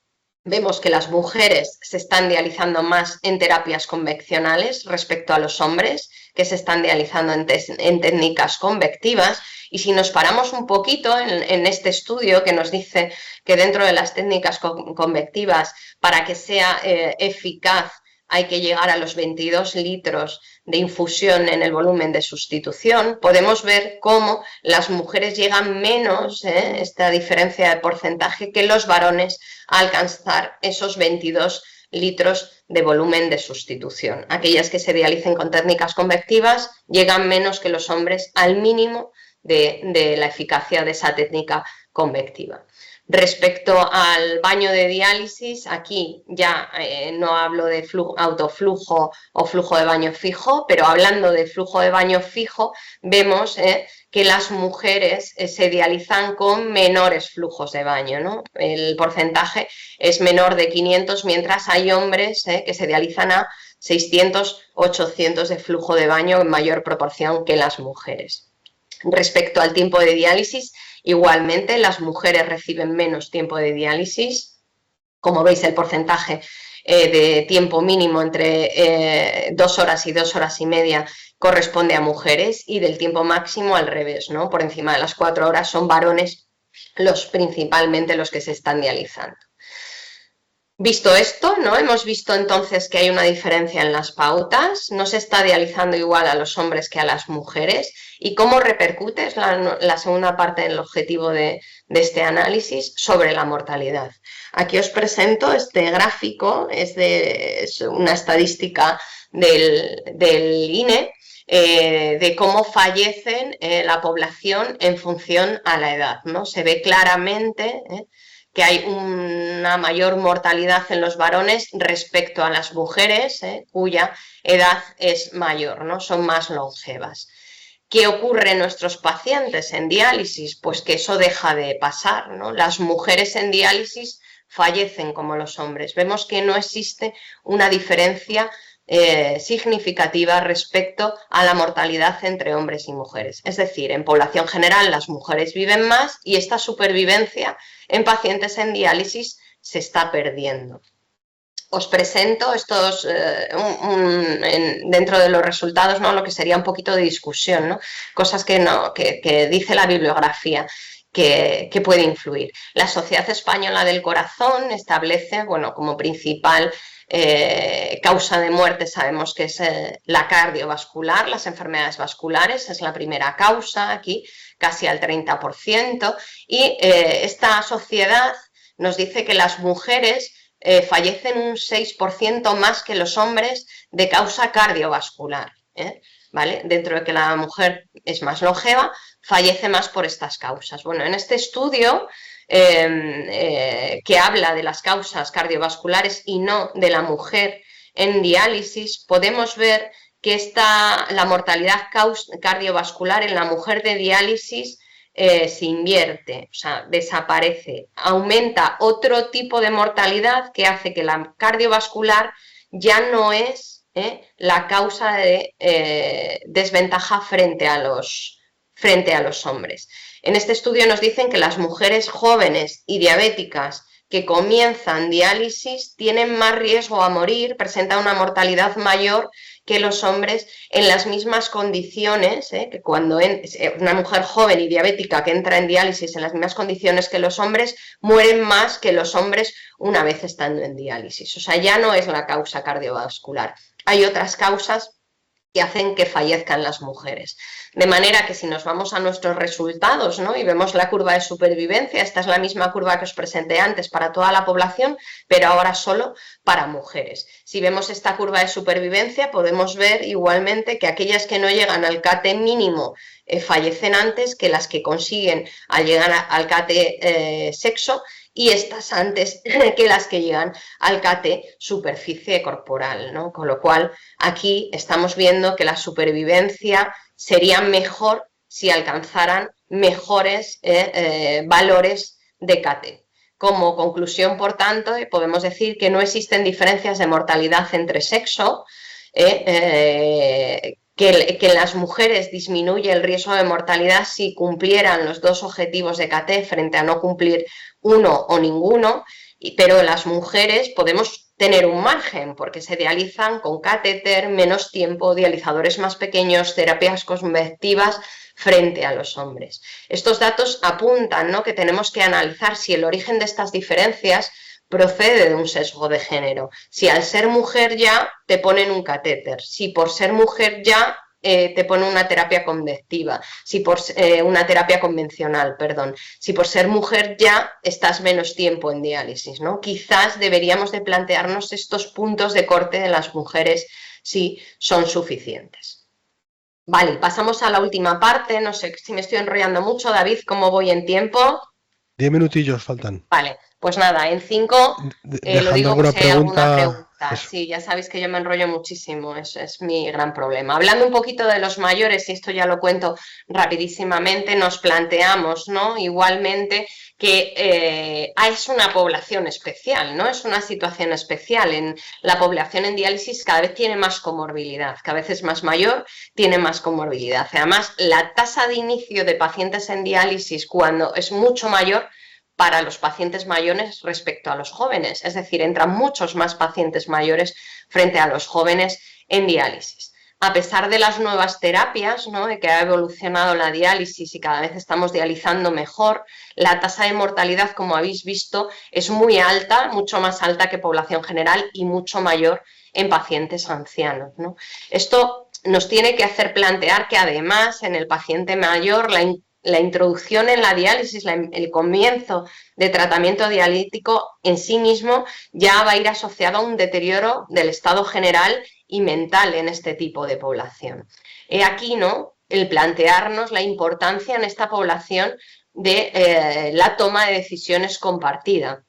vemos que las mujeres se están dializando más en terapias convencionales respecto a los hombres, que se están dializando en técnicas convectivas. Y si nos paramos un poquito en este estudio que nos dice que dentro de las técnicas convectivas, para que sea eficaz, hay que llegar a los 22 litros de infusión en el volumen de sustitución, podemos ver cómo las mujeres llegan menos, esta diferencia de porcentaje, que los varones a alcanzar esos 22 litros de volumen de sustitución. Aquellas que se dialicen con técnicas convectivas llegan menos que los hombres al mínimo de la eficacia de esa técnica convectiva. Respecto al baño de diálisis, aquí ya no hablo de autoflujo o flujo de baño fijo, pero hablando de flujo de baño fijo, vemos que las mujeres se dializan con menores flujos de baño, ¿no? El porcentaje es menor de 500, mientras hay hombres que se dializan a 600, 800 de flujo de baño en mayor proporción que las mujeres. Respecto al tiempo de diálisis, igualmente las mujeres reciben menos tiempo de diálisis. Como veis, el porcentaje de tiempo mínimo entre 2 horas y 2 horas y media corresponde a mujeres, y del tiempo máximo al revés, ¿no? Por encima de las 4 horas son varones principalmente los que se están dializando. Visto esto, ¿no? Hemos visto entonces que hay una diferencia en las pautas, no se está dializando igual a los hombres que a las mujeres. ¿Y cómo repercute? Es la segunda parte del objetivo de este análisis sobre la mortalidad. Aquí os presento este gráfico, es una estadística del INE, de cómo fallecen la población en función a la edad, ¿no? Se ve claramente que hay una mayor mortalidad en los varones respecto a las mujeres, cuya edad es mayor, ¿no? Son más longevas. ¿Qué ocurre en nuestros pacientes en diálisis? Pues que eso deja de pasar, ¿no? Las mujeres en diálisis fallecen como los hombres. Vemos que no existe una diferencia significativa respecto a la mortalidad entre hombres y mujeres. Es decir, en población general las mujeres viven más y esta supervivencia en pacientes en diálisis se está perdiendo. Os presento estos dentro de los resultados, ¿no? Lo que sería un poquito de discusión, ¿no? Cosas que dice la bibliografía que puede influir. La Sociedad Española del Corazón establece, bueno, como principal causa de muerte sabemos que es la cardiovascular, las enfermedades vasculares, es la primera causa aquí, casi al 30%, y esta sociedad nos dice que las mujeres fallecen un 6% más que los hombres de causa cardiovascular, ¿vale? Dentro de que la mujer es más longeva, fallece más por estas causas. Bueno, en este estudio que habla de las causas cardiovasculares y no de la mujer en diálisis, podemos ver que la mortalidad cardiovascular en la mujer de diálisis se invierte, o sea, desaparece, aumenta otro tipo de mortalidad que hace que la cardiovascular ya no es la causa de desventaja frente a los hombres. En este estudio nos dicen que las mujeres jóvenes y diabéticas que comienzan diálisis tienen más riesgo a morir, presentan una mortalidad mayor que los hombres en las mismas condiciones, que cuando una mujer joven y diabética que entra en diálisis en las mismas condiciones que los hombres, mueren más que los hombres una vez estando en diálisis. O sea, ya no es la causa cardiovascular. Hay otras causas que hacen que fallezcan las mujeres. De manera que si nos vamos a nuestros resultados, ¿no? Y vemos la curva de supervivencia, esta es la misma curva que os presenté antes para toda la población, pero ahora solo para mujeres. Si vemos esta curva de supervivencia, podemos ver igualmente que aquellas que no llegan al CAT mínimo fallecen antes que las que consiguen al llegar al CAT sexo, y estas antes que las que llegan al CAT superficie corporal, ¿no? Con lo cual aquí estamos viendo que la supervivencia sería mejor si alcanzaran mejores valores de CAT. Como conclusión, por tanto, podemos decir que no existen diferencias de mortalidad entre sexo, que en las mujeres disminuye el riesgo de mortalidad si cumplieran los dos objetivos de CAT frente a no cumplir uno o ninguno, pero las mujeres podemos tener un margen porque se dializan con catéter, menos tiempo, dializadores más pequeños, terapias convectivas frente a los hombres. Estos datos apuntan, ¿no?, que tenemos que analizar si el origen de estas diferencias procede de un sesgo de género. Si al ser mujer ya te ponen un catéter, si por ser mujer ya te ponen una terapia convectiva, si por una terapia convencional, perdón, si por ser mujer ya estás menos tiempo en diálisis, ¿no? Quizás deberíamos de plantearnos estos puntos de corte de las mujeres si son suficientes. Vale, pasamos a la última parte, no sé si me estoy enrollando mucho, David, ¿cómo voy en tiempo? 10 minutillos faltan. Vale, pues nada, en 5 lo digo por si hay alguna pregunta. Sí, ya sabéis que yo me enrollo muchísimo, eso es mi gran problema. Hablando un poquito de los mayores, y esto ya lo cuento rapidísimamente, nos planteamos, ¿no?, igualmente que es una población especial, ¿no? Es una situación especial. En la población en diálisis cada vez tiene más comorbilidad, cada vez es más mayor, tiene más comorbilidad. Además, la tasa de inicio de pacientes en diálisis cuando es mucho mayor para los pacientes mayores respecto a los jóvenes, es decir, entran muchos más pacientes mayores frente a los jóvenes en diálisis. A pesar de las nuevas terapias, ¿no?, de que ha evolucionado la diálisis y cada vez estamos dializando mejor, la tasa de mortalidad, como habéis visto, es muy alta, mucho más alta que población general y mucho mayor en pacientes ancianos, ¿no? Esto nos tiene que hacer plantear que además en el paciente mayor la introducción en la diálisis, el comienzo de tratamiento dialítico en sí mismo ya va a ir asociado a un deterioro del estado general y mental en este tipo de población. He aquí, ¿no?, el plantearnos la importancia en esta población de la toma de decisiones compartida,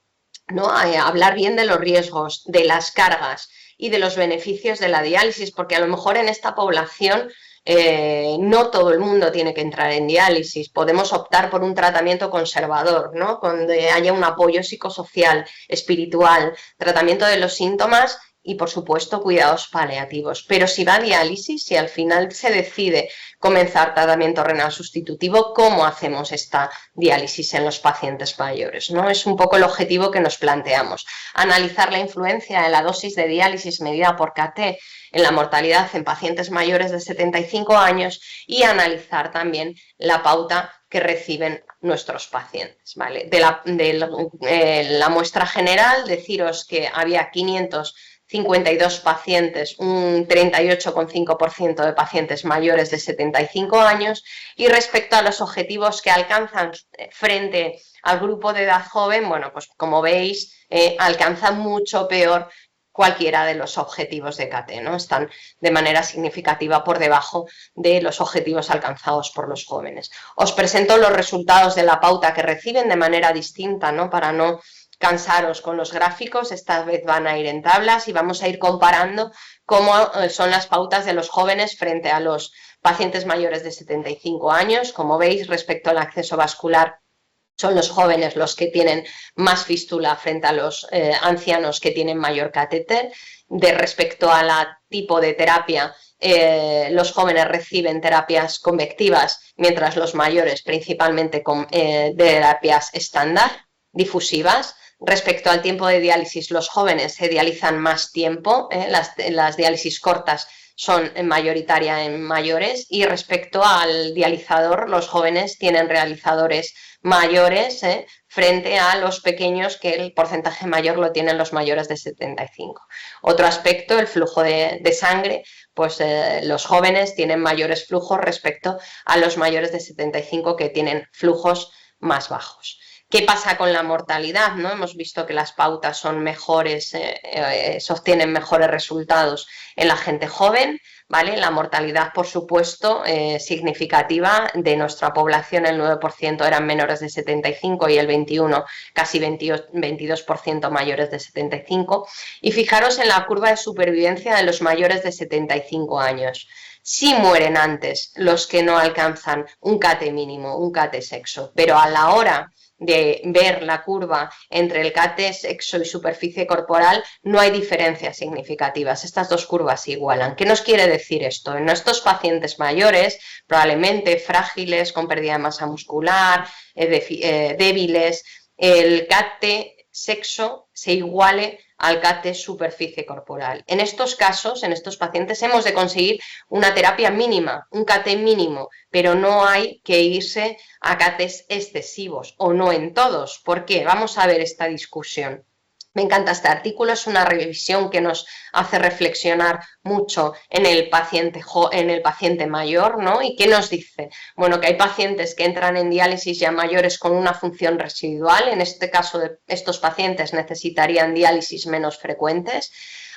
¿no?, hablar bien de los riesgos, de las cargas y de los beneficios de la diálisis, porque a lo mejor en esta población No todo el mundo tiene que entrar en diálisis, podemos optar por un tratamiento conservador, ¿no? Donde haya un apoyo psicosocial, espiritual, tratamiento de los síntomas y, por supuesto, cuidados paliativos. Pero si va a diálisis, si al final se decide comenzar tratamiento renal sustitutivo, ¿cómo hacemos esta diálisis en los pacientes mayores, ¿no? Es un poco el objetivo que nos planteamos. Analizar la influencia de la dosis de diálisis medida por KT en la mortalidad en pacientes mayores de 75 años y analizar también la pauta que reciben nuestros pacientes. ¿Vale? La muestra general, deciros que había 552 pacientes, un 38,5% de pacientes mayores de 75 años, y respecto a los objetivos que alcanzan frente al grupo de edad joven, bueno, pues como veis, alcanzan mucho peor cualquiera de los objetivos de KT, ¿no? Están de manera significativa por debajo de los objetivos alcanzados por los jóvenes. Os presento los resultados de la pauta que reciben de manera distinta, ¿no? Para no cansaros con los gráficos, esta vez van a ir en tablas y vamos a ir comparando cómo son las pautas de los jóvenes frente a los pacientes mayores de 75 años. Como veis, respecto al acceso vascular, son los jóvenes los que tienen más fístula frente a los ancianos que tienen mayor catéter. De respecto a la tipo de terapia, los jóvenes reciben terapias convectivas, mientras los mayores principalmente con terapias estándar, difusivas. Respecto al tiempo de diálisis, los jóvenes se dializan más tiempo, las diálisis cortas son mayoritaria en mayores, y respecto al dializador, los jóvenes tienen realizadores mayores frente a los pequeños, que el porcentaje mayor lo tienen los mayores de 75. Otro aspecto, el flujo de sangre, pues los jóvenes tienen mayores flujos respecto a los mayores de 75 que tienen flujos más bajos. ¿Qué pasa con la mortalidad, ¿no? Hemos visto que las pautas son mejores, sostienen mejores resultados en la gente joven, ¿vale? La mortalidad, por supuesto, significativa de nuestra población, el 9% eran menores de 75 y el 21, casi 22% mayores de 75. Y fijaros en la curva de supervivencia de los mayores de 75 años. Sí mueren antes los que no alcanzan un KT mínimo, un KT sexo, pero a la hora de ver la curva entre el KT sexo y superficie corporal no hay diferencias significativas, estas dos curvas se igualan. ¿Qué nos quiere decir esto? En estos pacientes mayores, probablemente frágiles, con pérdida de masa muscular, débiles, el KT sexo se iguale al KT superficie corporal. En estos casos, en estos pacientes, hemos de conseguir una terapia mínima, un KT mínimo, pero no hay que irse a KTs excesivos, o no en todos. ¿Por qué? Vamos a ver esta discusión. Me encanta este artículo, es una revisión que nos hace reflexionar mucho en el paciente mayor, ¿no? ¿Y qué nos dice? Bueno, que hay pacientes que entran en diálisis ya mayores con una función residual, en este caso estos pacientes necesitarían diálisis menos frecuentes.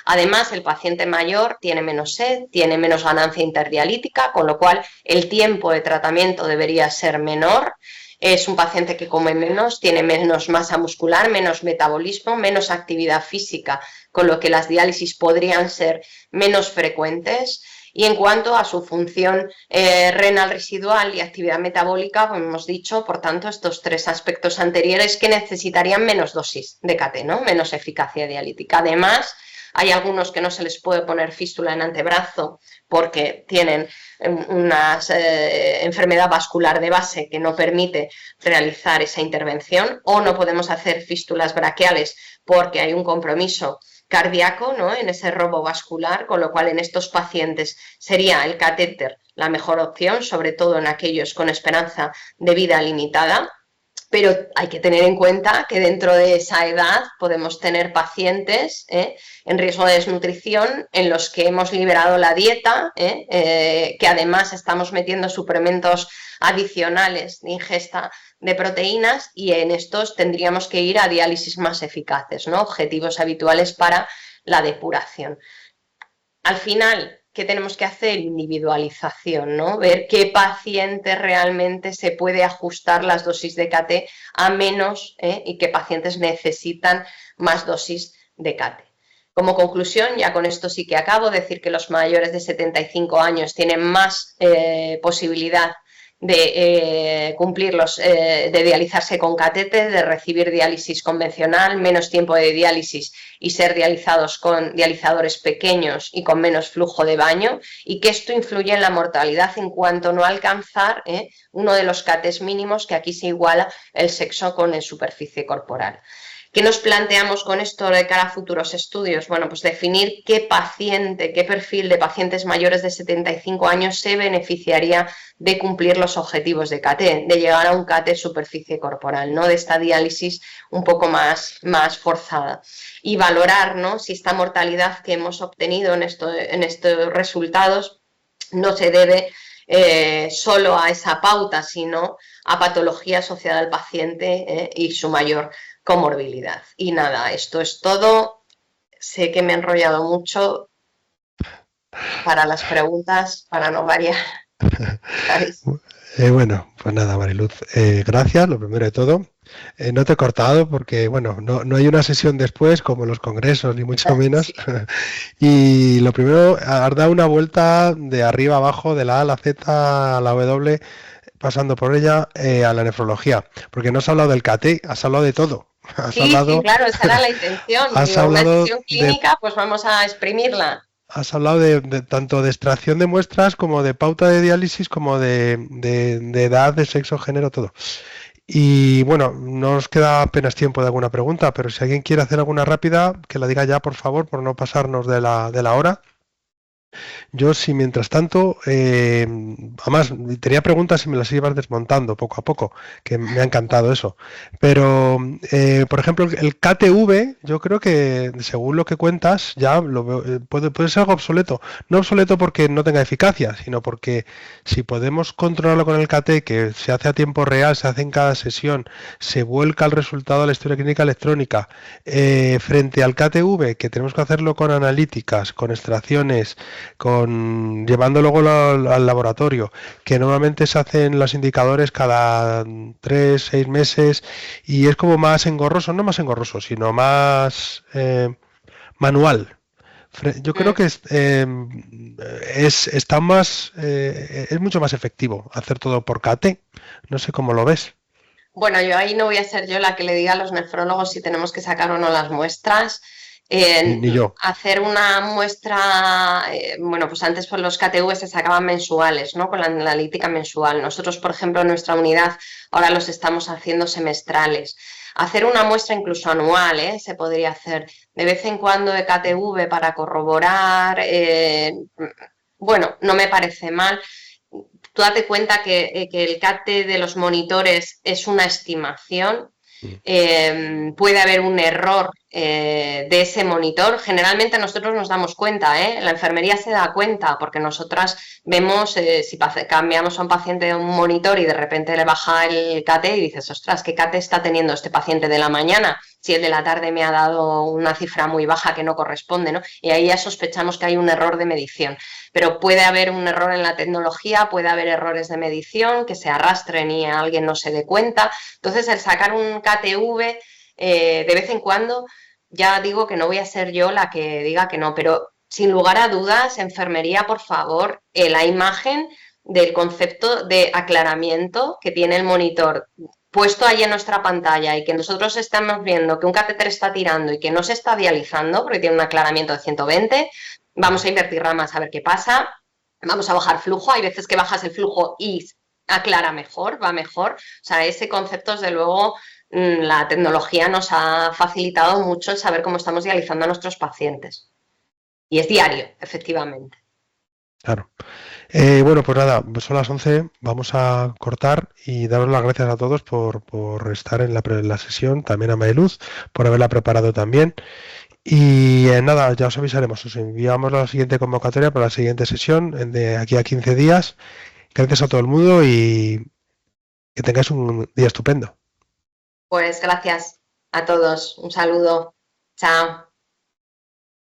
Además, el paciente mayor tiene menos sed, tiene menos ganancia interdialítica, con lo cual el tiempo de tratamiento debería ser menor. Es un paciente que come menos, tiene menos masa muscular, menos metabolismo, menos actividad física, con lo que las diálisis podrían ser menos frecuentes. Y en cuanto a su función renal residual y actividad metabólica, pues hemos dicho, por tanto, estos tres aspectos anteriores que necesitarían menos dosis de KT, ¿no? Menos eficacia dialítica. Además, hay algunos que no se les puede poner fístula en antebrazo porque tienen una enfermedad vascular de base que no permite realizar esa intervención, o no podemos hacer fístulas braquiales porque hay un compromiso cardíaco, ¿no? En ese robo vascular, con lo cual en estos pacientes sería el catéter la mejor opción, sobre todo en aquellos con esperanza de vida limitada. Pero hay que tener en cuenta que dentro de esa edad podemos tener pacientes en riesgo de desnutrición en los que hemos liberado la dieta, que además estamos metiendo suplementos adicionales de ingesta de proteínas, y en estos tendríamos que ir a diálisis más eficaces, ¿no? Objetivos habituales para la depuración. Al final, ¿qué tenemos que hacer? Individualización, ¿no? Ver qué paciente realmente se puede ajustar las dosis de KT a menos y qué pacientes necesitan más dosis de KT. Como conclusión, ya con esto sí que acabo, decir que los mayores de 75 años tienen más posibilidad de cumplirlos, de dializarse con catéter, de recibir diálisis convencional, menos tiempo de diálisis y ser dializados con dializadores pequeños y con menos flujo de baño, y que esto influye en la mortalidad en cuanto no alcanzar uno de los catés mínimos, que aquí se iguala el sexo con la superficie corporal. ¿Qué nos planteamos con esto de cara a futuros estudios? Bueno, pues definir qué paciente, qué perfil de pacientes mayores de 75 años se beneficiaría de cumplir los objetivos de KT, de llegar a un KT superficie corporal, ¿no? De esta diálisis un poco más forzada. Y valorar, ¿no?, si esta mortalidad que hemos obtenido en estos resultados no se debe solo a esa pauta, sino a patología asociada al paciente y su mayor comorbilidad. Y nada, esto es todo. Sé que me he enrollado mucho para las preguntas, para no variar. Bueno, pues nada, Mariluz, gracias, lo primero de todo. No te he cortado porque, bueno, no hay una sesión después como en los congresos, ni mucho menos. Sí. Y lo primero, has dado una vuelta de arriba abajo, de la A a la Z a la W, pasando por ella a la nefrología, porque no has hablado del CAT, has hablado de todo. Sí, sí, claro, esa era la intención. Has Digo, una hablado sesión de clínica, pues vamos a exprimirla. Has hablado de tanto de extracción de muestras como de pauta de diálisis como de edad, de sexo, género, todo. Y bueno, no nos queda apenas tiempo de alguna pregunta, pero si alguien quiere hacer alguna rápida, que la diga ya, por favor, por no pasarnos de la hora. Yo, si mientras tanto, además, tenía preguntas y me las ibas desmontando poco a poco, que me ha encantado eso. Pero, por ejemplo, el KTV, yo creo que, según lo que cuentas, ya lo veo, puede ser algo obsoleto. No obsoleto porque no tenga eficacia, sino porque si podemos controlarlo con el KT, que se hace a tiempo real, se hace en cada sesión, se vuelca el resultado a la historia clínica electrónica, frente al KTV, que tenemos que hacerlo con analíticas, con extracciones, llevando luego al laboratorio, que normalmente se hacen los indicadores cada 3, 6 meses, y es como más engorroso, no más engorroso, sino más manual. Yo creo que está más, es mucho más efectivo hacer todo por KT. No sé cómo lo ves. Bueno, yo ahí no voy a ser yo la que le diga a los nefrólogos si tenemos que sacar o no las muestras. Ni yo. Hacer una muestra, bueno, pues antes pues los KTV se sacaban mensuales, ¿no? Con la analítica mensual. Nosotros, por ejemplo, en nuestra unidad ahora los estamos haciendo semestrales. Hacer una muestra incluso anual, se podría hacer de vez en cuando de KTV para corroborar. Bueno, no me parece mal. Tú date cuenta que el CAT de los monitores es una estimación. Puede haber un error de ese monitor. Generalmente nosotros nos damos cuenta, la enfermería se da cuenta porque nosotras vemos si cambiamos a un paciente de un monitor y de repente le baja el CAT y dices, ostras, ¿qué CAT está teniendo este paciente de la mañana? Si el de la tarde me ha dado una cifra muy baja que no corresponde, ¿no? Y ahí ya sospechamos que hay un error de medición. Pero puede haber un error en la tecnología, puede haber errores de medición que se arrastren y alguien no se dé cuenta. Entonces, el sacar un KTV de vez en cuando, ya digo que no voy a ser yo la que diga que no, pero sin lugar a dudas, enfermería, por favor, la imagen del concepto de aclaramiento que tiene el monitor puesto ahí en nuestra pantalla y que nosotros estamos viendo que un catéter está tirando y que no se está dializando porque tiene un aclaramiento de 120, vamos a invertir ramas a ver qué pasa, vamos a bajar flujo, hay veces que bajas el flujo y aclara mejor, va mejor, o sea, ese concepto, desde luego, la tecnología nos ha facilitado mucho el saber cómo estamos dializando a nuestros pacientes. Y es diario, efectivamente. Claro. Bueno, pues nada, pues son las 11, vamos a cortar y daros las gracias a todos por estar en la sesión, también a Mariluz, por haberla preparado también. Y nada, ya os avisaremos, os enviamos la siguiente convocatoria para la siguiente sesión de aquí a 15 días. Gracias a todo el mundo y que tengáis un día estupendo. Pues gracias a todos, un saludo, chao.